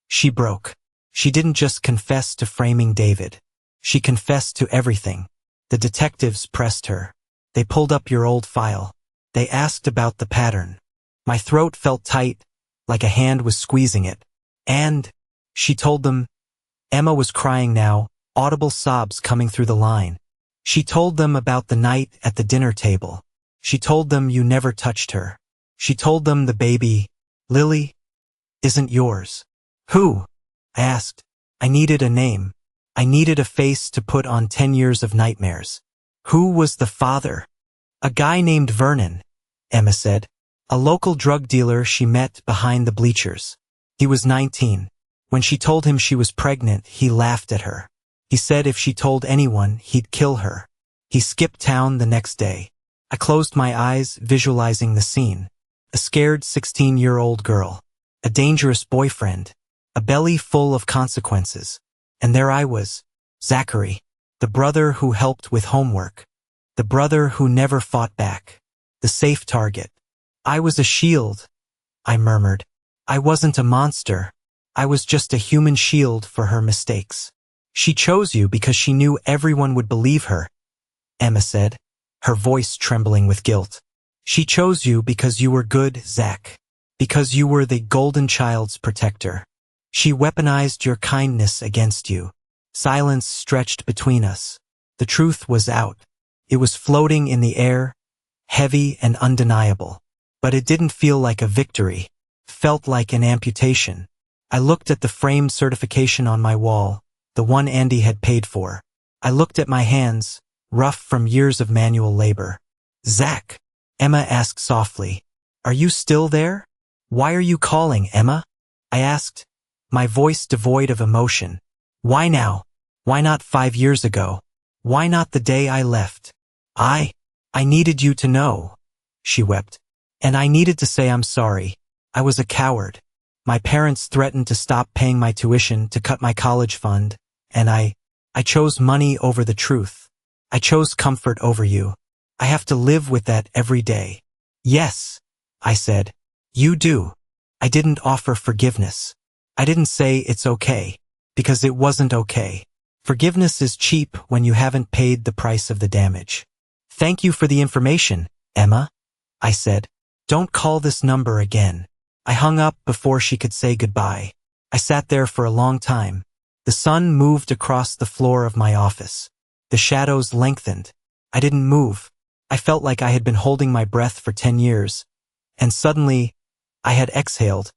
she broke. She didn't just confess to framing David. She confessed to everything. The detectives pressed her. They pulled up your old file. They asked about the pattern. My throat felt tight, like a hand was squeezing it. And, she told them, Emma was crying now, audible sobs coming through the line. She told them about the night at the dinner table. She told them you never touched her. She told them the baby, Lily, isn't yours. Who? I asked. I needed a name. I needed a face to put on 10 years of nightmares. Who was the father? A guy named Vernon, Emma said. A local drug dealer she met behind the bleachers. He was 19. When she told him she was pregnant, he laughed at her. He said if she told anyone, he'd kill her. He skipped town the next day. I closed my eyes, visualizing the scene. A scared 16-year-old girl. A dangerous boyfriend. A belly full of consequences. And there I was, Zachary, the brother who helped with homework. The brother who never fought back. The safe target. I was a shield, I murmured. I wasn't a monster. I was just a human shield for her mistakes. She chose you because she knew everyone would believe her, Emma said, her voice trembling with guilt. She chose you because you were good, Zach. Because you were the golden child's protector. She weaponized your kindness against you. Silence stretched between us. The truth was out. It was floating in the air, heavy and undeniable. But it didn't feel like a victory. Felt like an amputation. I looked at the framed certification on my wall, the one Andy had paid for. I looked at my hands, rough from years of manual labor. Zach, Emma asked softly, are you still there? Why are you calling, Emma? I asked, my voice devoid of emotion. Why now? Why not 5 years ago? Why not the day I left? I needed you to know, she wept. And I needed to say I'm sorry. I was a coward. My parents threatened to stop paying my tuition, to cut my college fund, and I chose money over the truth. I chose comfort over you. I have to live with that every day. Yes, I said. You do. I didn't offer forgiveness. I didn't say it's okay, because it wasn't okay. Forgiveness is cheap when you haven't paid the price of the damage. Thank you for the information, Emma, I said. Don't call this number again. I hung up before she could say goodbye. I sat there for a long time. The sun moved across the floor of my office. The shadows lengthened. I didn't move. I felt like I had been holding my breath for 10 years. And suddenly, I had exhaled.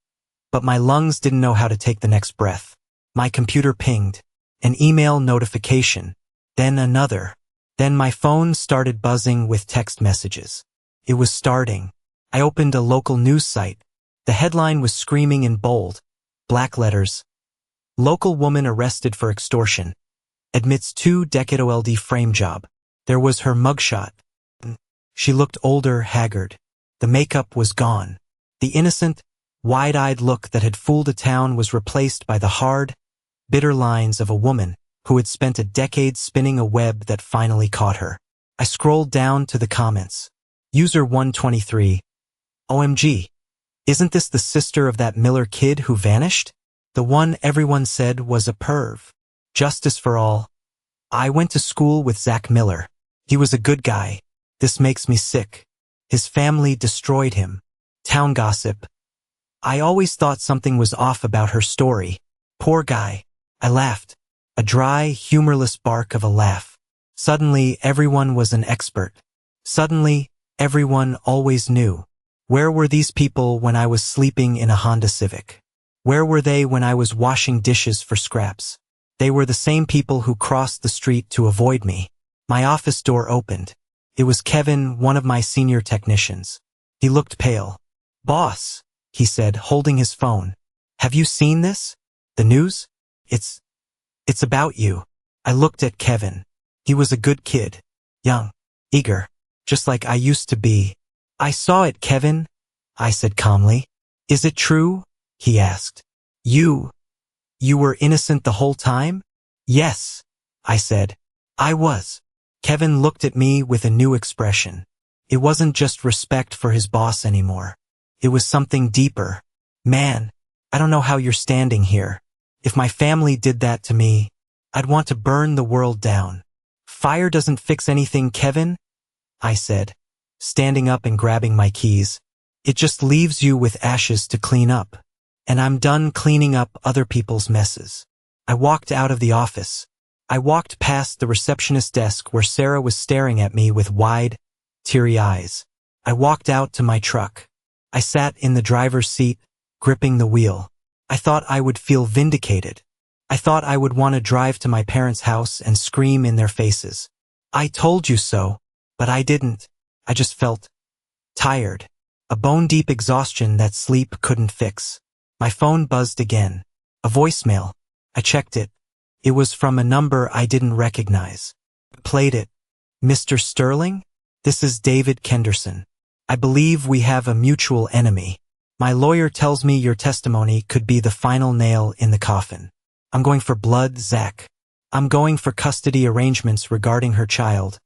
But my lungs didn't know how to take the next breath. My computer pinged. An email notification. Then another. Then my phone started buzzing with text messages. It was starting. I opened a local news site. The headline was screaming in bold, black letters. Local woman arrested for extortion. Admits 2-decade OLD frame job. There was her mugshot. She looked older, haggard. The makeup was gone. The innocent, wide-eyed look that had fooled a town was replaced by the hard, bitter lines of a woman who had spent a decade spinning a web that finally caught her. I scrolled down to the comments. User 123. OMG. Isn't this the sister of that Miller kid who vanished? The one everyone said was a perv. Justice for all. I went to school with Zach Miller. He was a good guy. This makes me sick. His family destroyed him. Town gossip. I always thought something was off about her story. Poor guy. I laughed. A dry, humorless bark of a laugh. Suddenly, everyone was an expert. Suddenly, everyone always knew. Where were these people when I was sleeping in a Honda Civic? Where were they when I was washing dishes for scraps? They were the same people who crossed the street to avoid me. My office door opened. It was Kevin, one of my senior technicians. He looked pale. Boss, he said, holding his phone. Have you seen this? The news? It's about you. I looked at Kevin. He was a good kid. Young. Eager. Just like I used to be. I saw it, Kevin, I said calmly. Is it true? He asked. You were innocent the whole time? Yes, I said. I was. Kevin looked at me with a new expression. It wasn't just respect for his boss anymore. It was something deeper. Man, I don't know how you're standing here. If my family did that to me, I'd want to burn the world down. Fire doesn't fix anything, Kevin, I said, standing up and grabbing my keys. It just leaves you with ashes to clean up. And I'm done cleaning up other people's messes. I walked out of the office. I walked past the receptionist desk where Sarah was staring at me with wide, teary eyes. I walked out to my truck. I sat in the driver's seat, gripping the wheel. I thought I would feel vindicated. I thought I would want to drive to my parents' house and scream in their faces. I told you so, but I didn't. I just felt tired. A bone-deep exhaustion that sleep couldn't fix. My phone buzzed again. A voicemail. I checked it. It was from a number I didn't recognize. I played it. Mr. Sterling? This is David Kenderson. I believe we have a mutual enemy. My lawyer tells me your testimony could be the final nail in the coffin. I'm going for blood, Zach. I'm going for custody arrangements regarding her child.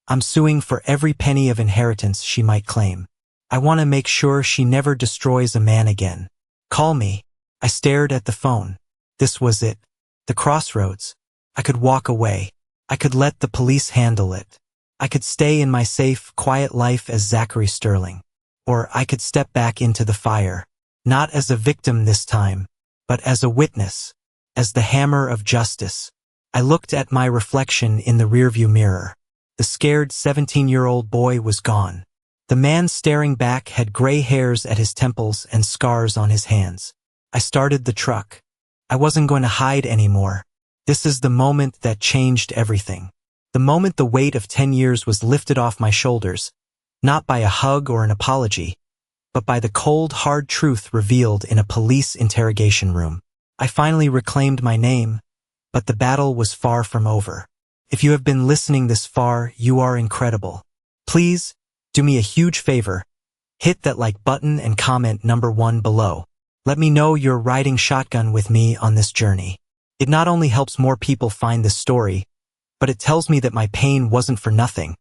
I'm suing for every penny of inheritance she might claim. I want to make sure she never destroys a man again. Call me. I stared at the phone. This was it. The crossroads. I could walk away. I could let the police handle it. I could stay in my safe, quiet life as Zachary Sterling. Or I could step back into the fire. Not as a victim this time, but as a witness. As the hammer of justice. I looked at my reflection in the rearview mirror. The scared 17-year-old boy was gone. The man staring back had gray hairs at his temples and scars on his hands. I started the truck. I wasn't going to hide anymore. This is the moment that changed everything. The moment the weight of 10 years was lifted off my shoulders, not by a hug or an apology, but by the cold, hard truth revealed in a police interrogation room. I finally reclaimed my name, but the battle was far from over. If you have been listening this far, you are incredible. Please, do me a huge favor. Hit that like button and comment number 1 below. Let me know you're riding shotgun with me on this journey. It not only helps more people find this story, but it tells me that my pain wasn't for nothing,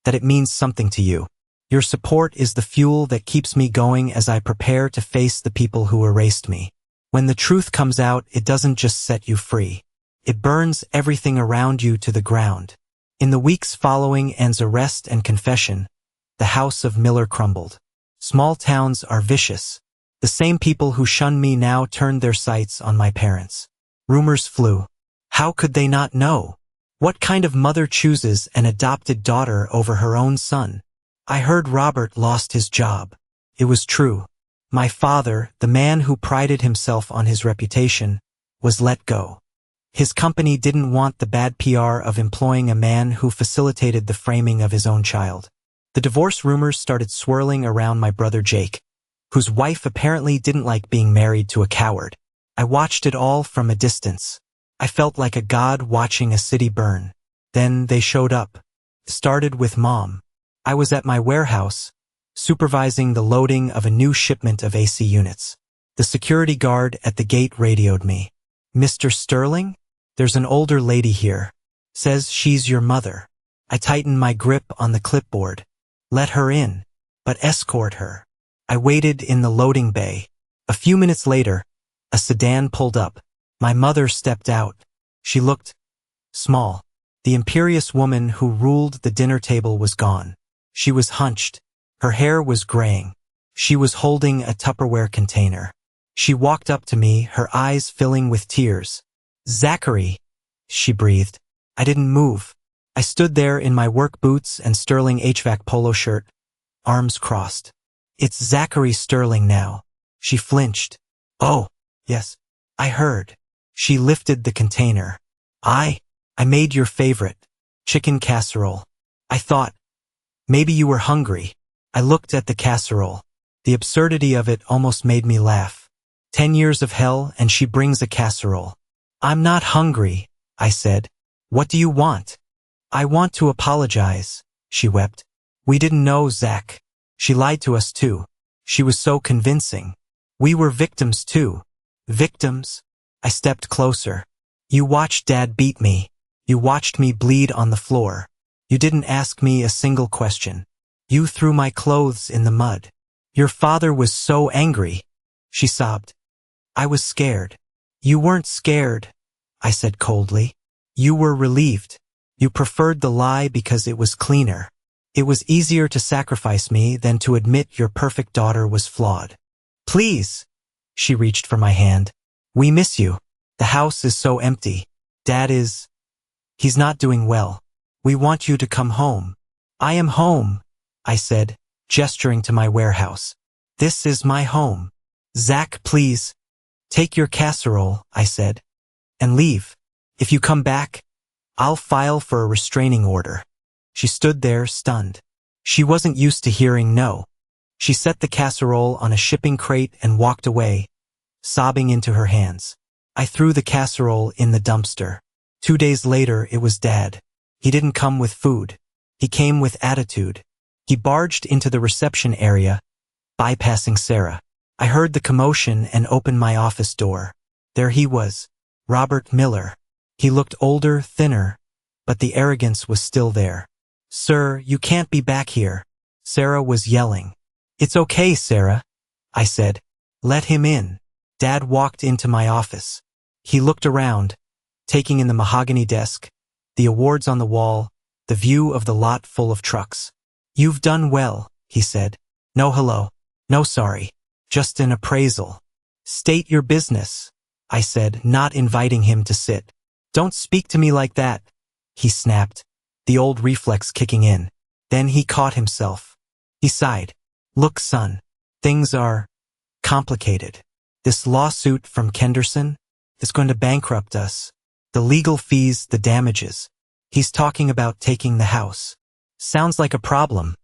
that it means something to you. Your support is the fuel that keeps me going as I prepare to face the people who erased me. When the truth comes out, it doesn't just set you free. It burns everything around you to the ground. In the weeks following Anne's arrest and confession, the house of Miller crumbled. Small towns are vicious. The same people who shunned me now turned their sights on my parents. Rumors flew. How could they not know? What kind of mother chooses an adopted daughter over her own son? I heard Robert lost his job. It was true. My father, the man who prided himself on his reputation, was let go. His company didn't want the bad PR of employing a man who facilitated the framing of his own child. The divorce rumors started swirling around my brother Jake, whose wife apparently didn't like being married to a coward. I watched it all from a distance. I felt like a god watching a city burn. Then they showed up. It started with Mom. I was at my warehouse, supervising the loading of a new shipment of AC units. The security guard at the gate radioed me. Mr. Sterling? There's an older lady here. Says she's your mother. I tightened my grip on the clipboard. Let her in, but escort her. I waited in the loading bay. A few minutes later, a sedan pulled up. My mother stepped out. She looked small. The imperious woman who ruled the dinner table was gone. She was hunched. Her hair was graying. She was holding a Tupperware container. She walked up to me, her eyes filling with tears. Zachary, she breathed. I didn't move. I stood there in my work boots and Sterling HVAC polo shirt, arms crossed. It's Zachary Sterling now. She flinched. Oh, yes, I heard. She lifted the container. I made your favorite, chicken casserole. I thought, maybe you were hungry. I looked at the casserole. The absurdity of it almost made me laugh. 10 years of hell and she brings a casserole. I'm not hungry, I said. What do you want? I want to apologize, she wept. We didn't know, Zach. She lied to us too. She was so convincing. We were victims too. Victims? I stepped closer. You watched Dad beat me. You watched me bleed on the floor. You didn't ask me a single question. You threw my clothes in the mud. Your father was so angry, she sobbed. I was scared. You weren't scared, I said coldly. You were relieved. You preferred the lie because it was cleaner. It was easier to sacrifice me than to admit your perfect daughter was flawed. Please, she reached for my hand. We miss you. The house is so empty. Dad he's not doing well. We want you to come home. I am home, I said, gesturing to my warehouse. This is my home. Zach, please. Take your casserole, I said, and leave. If you come back, I'll file for a restraining order. She stood there, stunned. She wasn't used to hearing no. She set the casserole on a shipping crate and walked away, sobbing into her hands. I threw the casserole in the dumpster. 2 days later, it was Dad. He didn't come with food. He came with attitude. He barged into the reception area, bypassing Sarah. I heard the commotion and opened my office door. There he was, Robert Miller. He looked older, thinner, but the arrogance was still there. Sir, you can't be back here. Sarah was yelling. It's okay, Sarah, I said. Let him in. Dad walked into my office. He looked around, taking in the mahogany desk, the awards on the wall, the view of the lot full of trucks. You've done well, he said. No hello. No sorry. Just an appraisal. State your business, I said, not inviting him to sit. Don't speak to me like that, he snapped, the old reflex kicking in. Then he caught himself. He sighed. Look, son, things are complicated. This lawsuit from Kenderson is going to bankrupt us. The legal fees, the damages. He's talking about taking the house. Sounds like a problem,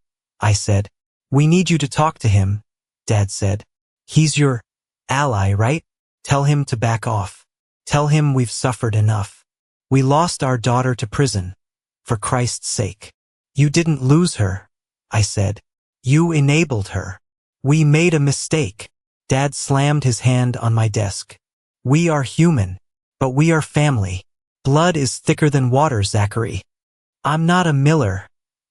I said. We need you to talk to him, Dad said. He's your ally, right? Tell him to back off. Tell him we've suffered enough. We lost our daughter to prison. For Christ's sake. You didn't lose her, I said. You enabled her. We made a mistake. Dad slammed his hand on my desk. We are human, but we are family. Blood is thicker than water, Zachary. I'm not a Miller,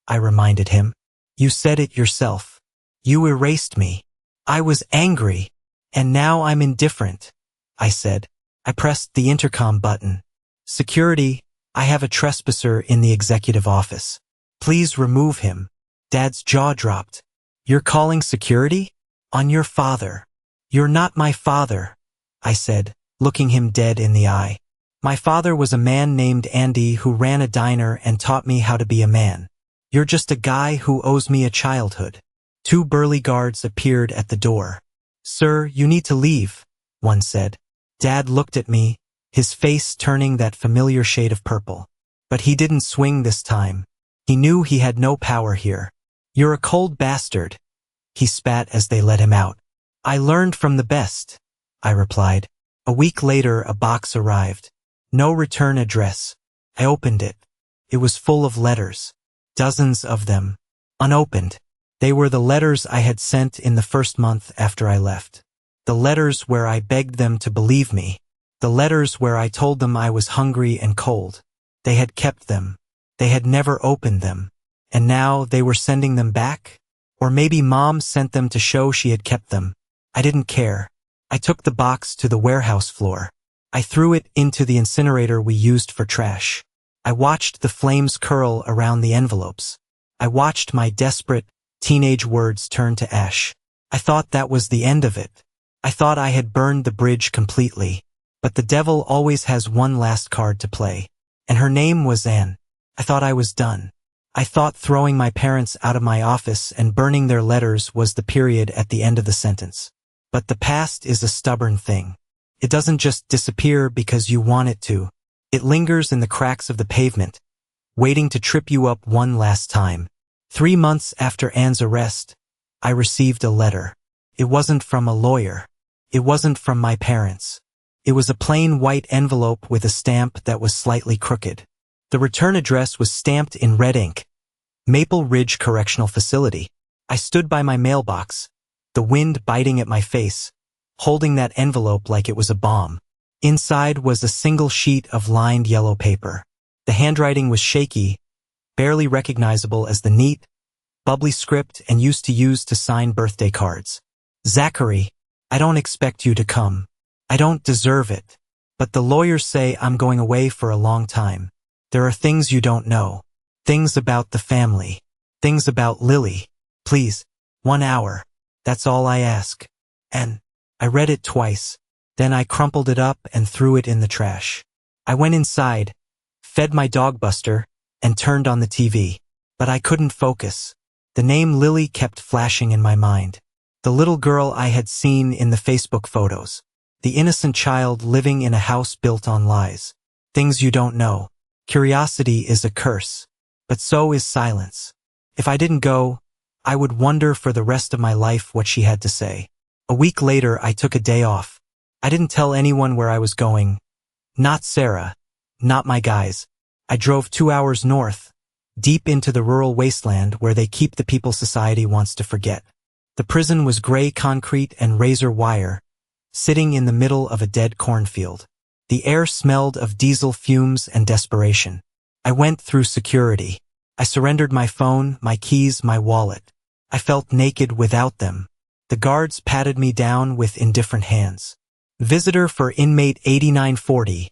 I reminded him. You said it yourself. You erased me. I was angry, and now I'm indifferent, I said. I pressed the intercom button. Security, I have a trespasser in the executive office. Please remove him. Dad's jaw dropped. You're calling security? On your father. You're not my father, I said, looking him dead in the eye. My father was a man named Andy who ran a diner and taught me how to be a man. You're just a guy who owes me a childhood. 2 burly guards appeared at the door. Sir, you need to leave, one said. Dad looked at me, his face turning that familiar shade of purple. But he didn't swing this time. He knew he had no power here. You're a cold bastard, he spat as they let him out. I learned from the best, I replied. A week later, a box arrived. No return address. I opened it. It was full of letters. Dozens of them. Unopened. They were the letters I had sent in the first month after I left. The letters where I begged them to believe me. The letters where I told them I was hungry and cold. They had kept them. They had never opened them. And now they were sending them back? Or maybe Mom sent them to show she had kept them. I didn't care. I took the box to the warehouse floor. I threw it into the incinerator we used for trash. I watched the flames curl around the envelopes. I watched my desperate, teenage words turn to ash. I thought that was the end of it. I thought I had burned the bridge completely. But the devil always has one last card to play. And her name was Anne. I thought I was done. I thought throwing my parents out of my office and burning their letters was the period at the end of the sentence. But the past is a stubborn thing. It doesn't just disappear because you want it to. It lingers in the cracks of the pavement, waiting to trip you up one last time. 3 months after Anne's arrest, I received a letter. It wasn't from a lawyer. It wasn't from my parents. It was a plain white envelope with a stamp that was slightly crooked. The return address was stamped in red ink. Maple Ridge Correctional Facility. I stood by my mailbox, the wind biting at my face, holding that envelope like it was a bomb. Inside was a single sheet of lined yellow paper. The handwriting was shaky, barely recognizable as the neat, bubbly script and used to use to sign birthday cards. Zachary, I don't expect you to come. I don't deserve it. But the lawyers say I'm going away for a long time. There are things you don't know. Things about the family. Things about Lily. Please, 1 hour. That's all I ask. And I read it twice. Then I crumpled it up and threw it in the trash. I went inside, fed my dog Buster, and turned on the TV. But I couldn't focus. The name Lily kept flashing in my mind. The little girl I had seen in the Facebook photos. The innocent child living in a house built on lies. Things you don't know. Curiosity is a curse. But so is silence. If I didn't go, I would wonder for the rest of my life what she had to say. A week later, I took a day off. I didn't tell anyone where I was going. Not Sarah. Not my guys. I drove 2 hours north, deep into the rural wasteland where they keep the people society wants to forget. The prison was gray concrete and razor wire, sitting in the middle of a dead cornfield. The air smelled of diesel fumes and desperation. I went through security. I surrendered my phone, my keys, my wallet. I felt naked without them. The guards patted me down with indifferent hands. Visitor for inmate 8940,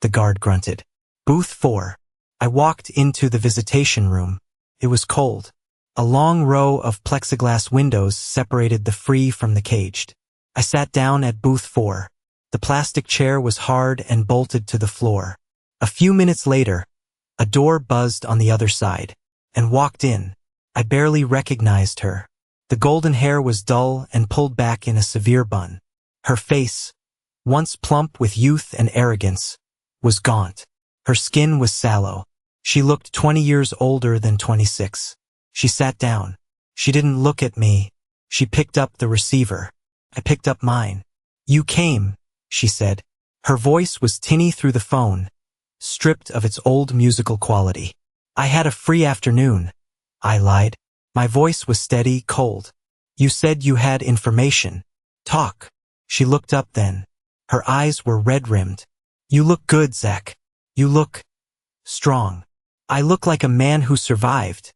the guard grunted. Booth 4. I walked into the visitation room. It was cold. A long row of plexiglass windows separated the free from the caged. I sat down at booth 4. The plastic chair was hard and bolted to the floor. A few minutes later, a door buzzed on the other side, and walked in. I barely recognized her. The golden hair was dull and pulled back in a severe bun. Her face, once plump with youth and arrogance, was gaunt. Her skin was sallow. She looked 20 years older than 26. She sat down. She didn't look at me. She picked up the receiver. I picked up mine. You came, she said. Her voice was tinny through the phone, stripped of its old musical quality. I had a free afternoon, I lied. My voice was steady, cold. You said you had information. Talk. She looked up then. Her eyes were red-rimmed. You look good, Zach. You look strong. I look like a man who survived,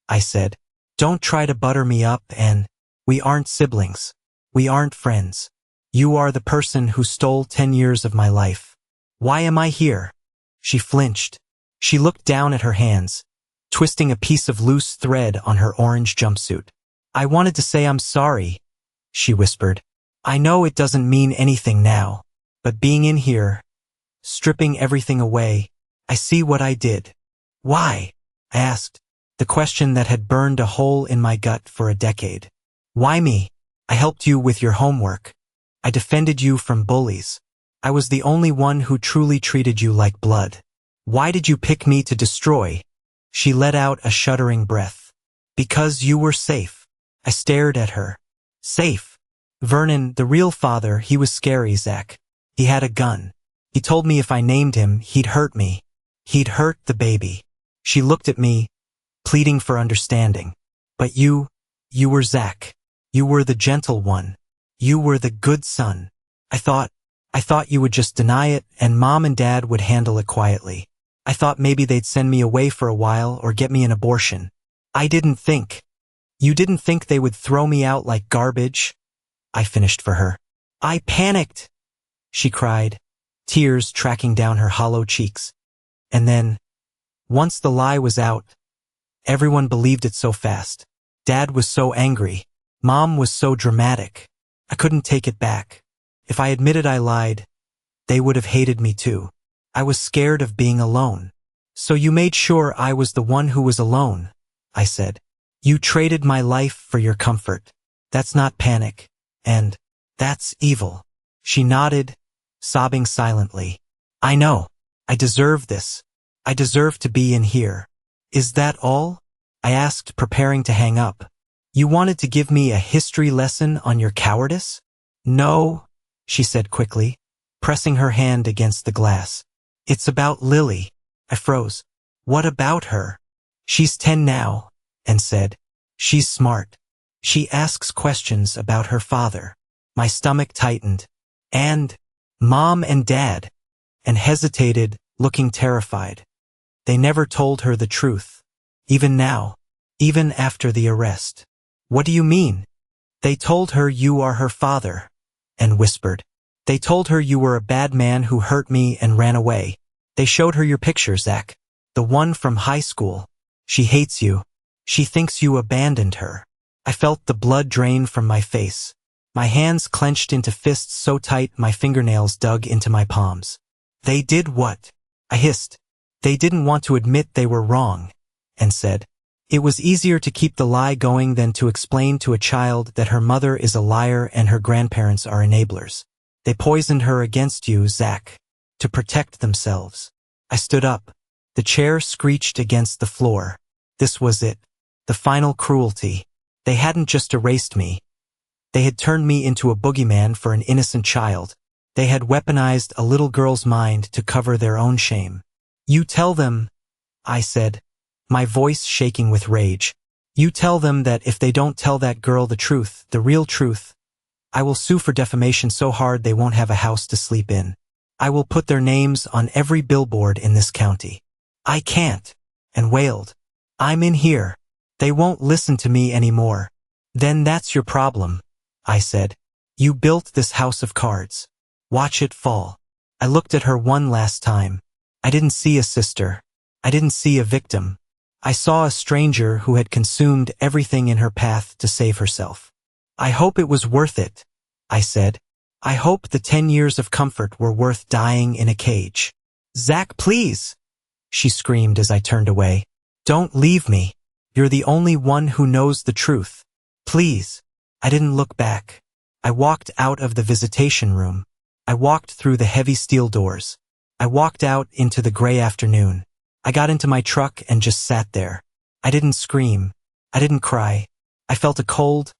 I said. Don't try to butter me up and we aren't siblings. We aren't friends. You are the person who stole 10 years of my life. Why am I here? She flinched. She looked down at her hands, twisting a piece of loose thread on her orange jumpsuit. I wanted to say I'm sorry, she whispered. I know it doesn't mean anything now, but being in here, stripping everything away, I see what I did. Why? I asked, the question that had burned a hole in my gut for a decade. Why me? I helped you with your homework. I defended you from bullies. I was the only one who truly treated you like blood. Why did you pick me to destroy? She let out a shuddering breath. Because you were safe. I stared at her. Safe. Vernon, the real father, he was scary, Zach. He had a gun. He told me if I named him, he'd hurt me. He'd hurt the baby. She looked at me, pleading for understanding. But you were Zach. You were the gentle one. You were the good son. I thought you would just deny it and Mom and Dad would handle it quietly. I thought maybe they'd send me away for a while or get me an abortion. I didn't think. You didn't think they would throw me out like garbage? I finished for her. I panicked, she cried, tears tracking down her hollow cheeks. And then, once the lie was out, everyone believed it so fast. Dad was so angry. Mom was so dramatic. I couldn't take it back. If I admitted I lied, they would have hated me too. I was scared of being alone. So you made sure I was the one who was alone, I said. You traded my life for your comfort. That's not panic. And that's evil. She nodded, sobbing silently. I know. I deserve this. I deserve to be in here. Is that all? I asked, preparing to hang up. You wanted to give me a history lesson on your cowardice? No, she said quickly, pressing her hand against the glass. It's about Lily. I froze. What about her? She's 10 now, and said, she's smart. She asks questions about her father. My stomach tightened. And Mom and Dad, and hesitated, looking terrified. They never told her the truth. Even now. Even after the arrest. What do you mean? They told her you are her father. And whispered. They told her you were a bad man who hurt me and ran away. They showed her your picture, Zach. The one from high school. She hates you. She thinks you abandoned her. I felt the blood drain from my face. My hands clenched into fists so tight my fingernails dug into my palms. They did what? I hissed. They didn't want to admit they were wrong, and said. It was easier to keep the lie going than to explain to a child that her mother is a liar and her grandparents are enablers. They poisoned her against you, Zach, to protect themselves. I stood up. The chair screeched against the floor. This was it. The final cruelty. They hadn't just erased me. They had turned me into a boogeyman for an innocent child. They had weaponized a little girl's mind to cover their own shame. You tell them, I said, my voice shaking with rage. You tell them that if they don't tell that girl the truth, the real truth, I will sue for defamation so hard they won't have a house to sleep in. I will put their names on every billboard in this county. I can't, and wailed. I'm in here. They won't listen to me anymore. Then that's your problem, I said. You built this house of cards. Watch it fall. I looked at her one last time. I didn't see a sister. I didn't see a victim. I saw a stranger who had consumed everything in her path to save herself. I hope it was worth it, I said. I hope the 10 years of comfort were worth dying in a cage. Zach, please, she screamed as I turned away. Don't leave me. You're the only one who knows the truth. Please. I didn't look back. I walked out of the visitation room. I walked through the heavy steel doors. I walked out into the gray afternoon. I got into my truck and just sat there. I didn't scream. I didn't cry. I felt a cold,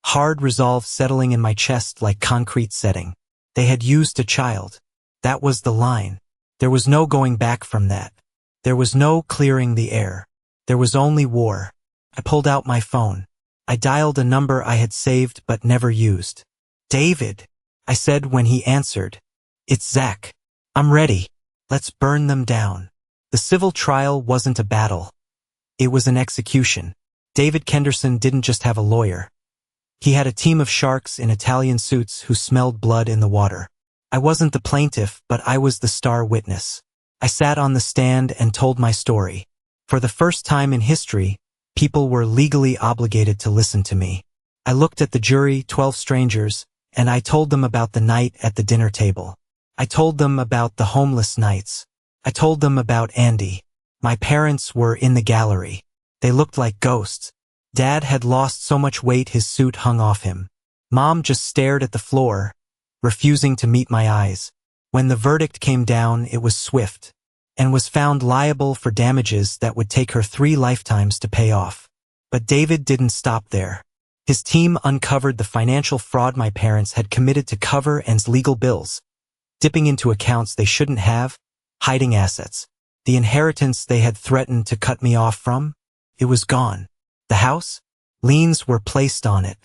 hard resolve settling in my chest like concrete setting. They had used a child. That was the line. There was no going back from that. There was no clearing the air. There was only war. I pulled out my phone. I dialed a number I had saved but never used. David, I said when he answered. It's Zach. I'm ready. Let's burn them down. The civil trial wasn't a battle. It was an execution. David Kenderson didn't just have a lawyer. He had a team of sharks in Italian suits who smelled blood in the water. I wasn't the plaintiff, but I was the star witness. I sat on the stand and told my story. For the first time in history, people were legally obligated to listen to me. I looked at the jury, 12 strangers, and I told them about the night at the dinner table. I told them about the homeless nights. I told them about Andy. My parents were in the gallery. They looked like ghosts. Dad had lost so much weight his suit hung off him. Mom just stared at the floor, refusing to meet my eyes. When the verdict came down, it was swift, and was found liable for damages that would take her 3 lifetimes to pay off. But David didn't stop there. His team uncovered the financial fraud my parents had committed to cover Ann's legal bills, dipping into accounts they shouldn't have, hiding assets. The inheritance they had threatened to cut me off from, it was gone. The house? Liens were placed on it.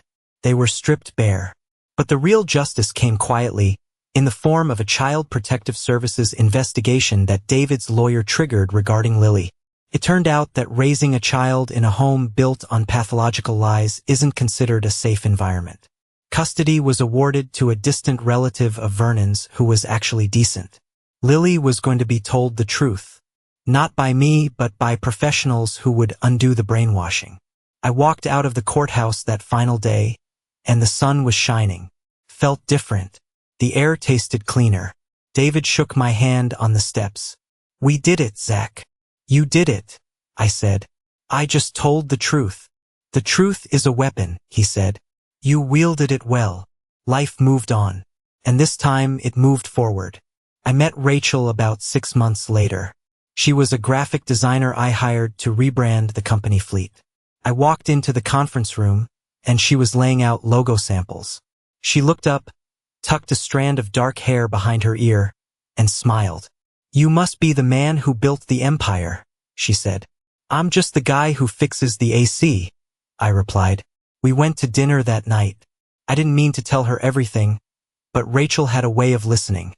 They were stripped bare. But the real justice came quietly, in the form of a Child Protective Services investigation that David's lawyer triggered regarding Lily. It turned out that raising a child in a home built on pathological lies isn't considered a safe environment. Custody was awarded to a distant relative of Vernon's who was actually decent. Lily was going to be told the truth. Not by me, but by professionals who would undo the brainwashing. I walked out of the courthouse that final day, and the sun was shining. Felt different. The air tasted cleaner. David shook my hand on the steps. We did it, Zach. You did it, I said. I just told the truth. The truth is a weapon, he said. You wielded it well. Life moved on. And this time it moved forward. I met Rachel about 6 months later. She was a graphic designer I hired to rebrand the company fleet. I walked into the conference room, and she was laying out logo samples. She looked up, tucked a strand of dark hair behind her ear, and smiled. You must be the man who built the empire, she said. I'm just the guy who fixes the AC, I replied. We went to dinner that night. I didn't mean to tell her everything, but Rachel had a way of listening.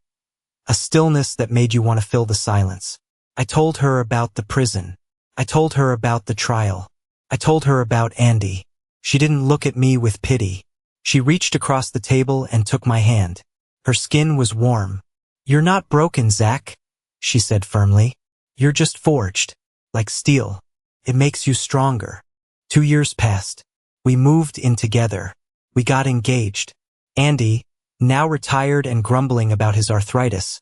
A stillness that made you want to fill the silence. I told her about the prison. I told her about the trial. I told her about Andy. She didn't look at me with pity. She reached across the table and took my hand. Her skin was warm. "You're not broken, Zach," she said firmly. "You're just forged. Like steel. It makes you stronger." 2 years passed. We moved in together. We got engaged. Andy, now retired and grumbling about his arthritis,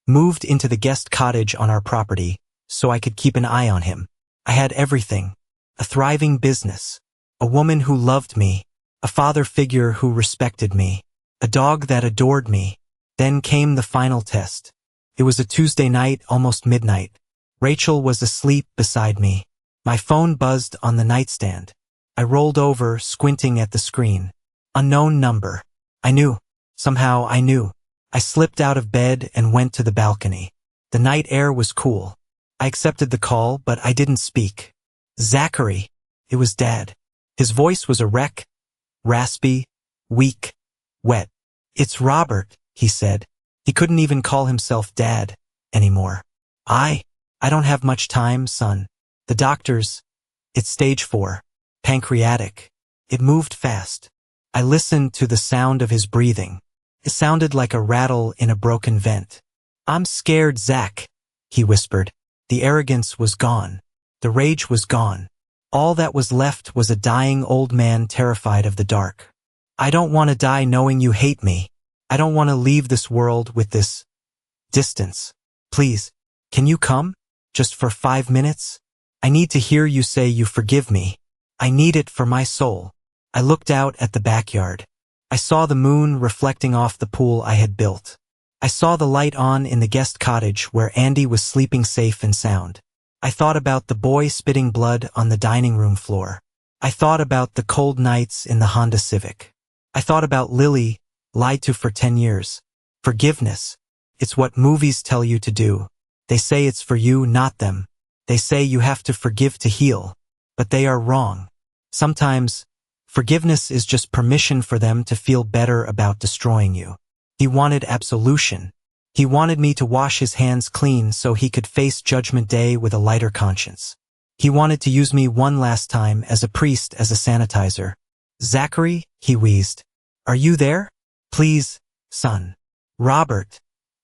moved into the guest cottage on our property so I could keep an eye on him. I had everything. A thriving business. A woman who loved me. A father figure who respected me. A dog that adored me. Then came the final test. It was a Tuesday night, almost midnight. Rachel was asleep beside me. My phone buzzed on the nightstand. I rolled over, squinting at the screen. Unknown number. I knew. Somehow I knew. I slipped out of bed and went to the balcony. The night air was cool. I accepted the call, but I didn't speak. "Zachary." It was Dad. His voice was a wreck, raspy, weak, wet. "It's Robert," he said. He couldn't even call himself Dad anymore. I don't have much time, son. The doctors, it's stage 4, pancreatic." It moved fast. I listened to the sound of his breathing. It sounded like a rattle in a broken vent. "I'm scared, Zach," he whispered. The arrogance was gone. The rage was gone. All that was left was a dying old man terrified of the dark. "I don't want to die knowing you hate me. I don't want to leave this world with this distance. Please, can you come? Just for 5 minutes? I need to hear you say you forgive me. I need it for my soul." I looked out at the backyard. I saw the moon reflecting off the pool I had built. I saw the light on in the guest cottage where Andy was sleeping safe and sound. I thought about the boy spitting blood on the dining room floor. I thought about the cold nights in the Honda Civic. I thought about Lily, lied to for 10 years. Forgiveness. It's what movies tell you to do. They say it's for you, not them. They say you have to forgive to heal. But they are wrong. Sometimes, forgiveness is just permission for them to feel better about destroying you. He wanted absolution. He wanted me to wash his hands clean so he could face Judgment Day with a lighter conscience. He wanted to use me one last time as a priest, as a sanitizer. "Zachary," he wheezed. "Are you there? Please, son." "Robert,"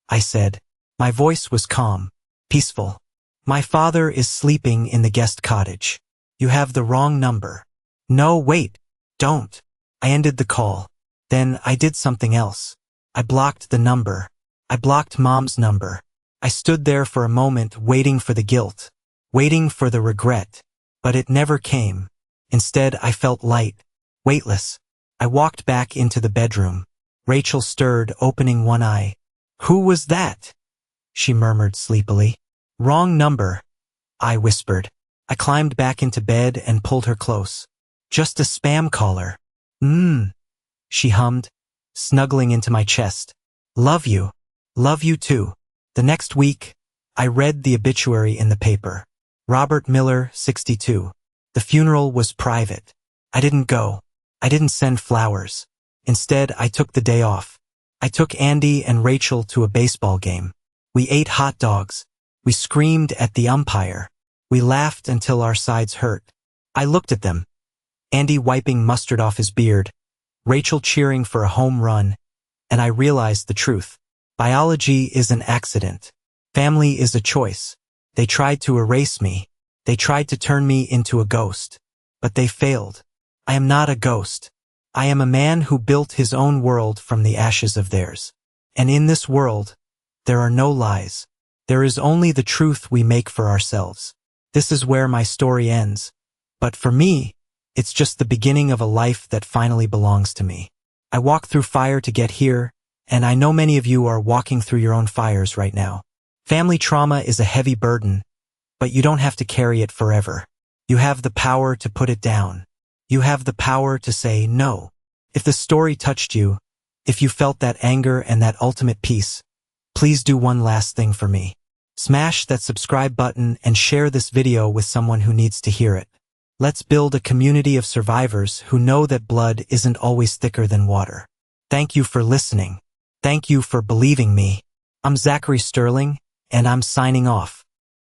I said. My voice was calm, peaceful. "My father is sleeping in the guest cottage. You have the wrong number." "No, wait. Don't." I ended the call. Then I did something else. I blocked the number. I blocked Mom's number. I stood there for a moment waiting for the guilt, waiting for the regret. But it never came. Instead, I felt light, weightless. I walked back into the bedroom. Rachel stirred, opening one eye. "Who was that?" she murmured sleepily. "Wrong number," I whispered. I climbed back into bed and pulled her close. "Just a spam caller." She hummed, snuggling into my chest. "Love you. Love you too." The next week, I read the obituary in the paper. Robert Miller, 62. The funeral was private. I didn't go. I didn't send flowers. Instead, I took the day off. I took Andy and Rachel to a baseball game. We ate hot dogs. We screamed at the umpire. We laughed until our sides hurt. I looked at them. Andy wiping mustard off his beard, Rachel cheering for a home run, and I realized the truth. Biology is an accident. Family is a choice. They tried to erase me. They tried to turn me into a ghost. But they failed. I am not a ghost. I am a man who built his own world from the ashes of theirs. And in this world, there are no lies. There is only the truth we make for ourselves. This is where my story ends. But for me, it's just the beginning of a life that finally belongs to me. I walked through fire to get here, and I know many of you are walking through your own fires right now. Family trauma is a heavy burden, but you don't have to carry it forever. You have the power to put it down. You have the power to say no. If the story touched you, if you felt that anger and that ultimate peace, please do one last thing for me. Smash that subscribe button and share this video with someone who needs to hear it. Let's build a community of survivors who know that blood isn't always thicker than water. Thank you for listening. Thank you for believing me. I'm Zachary Sterling, and I'm signing off.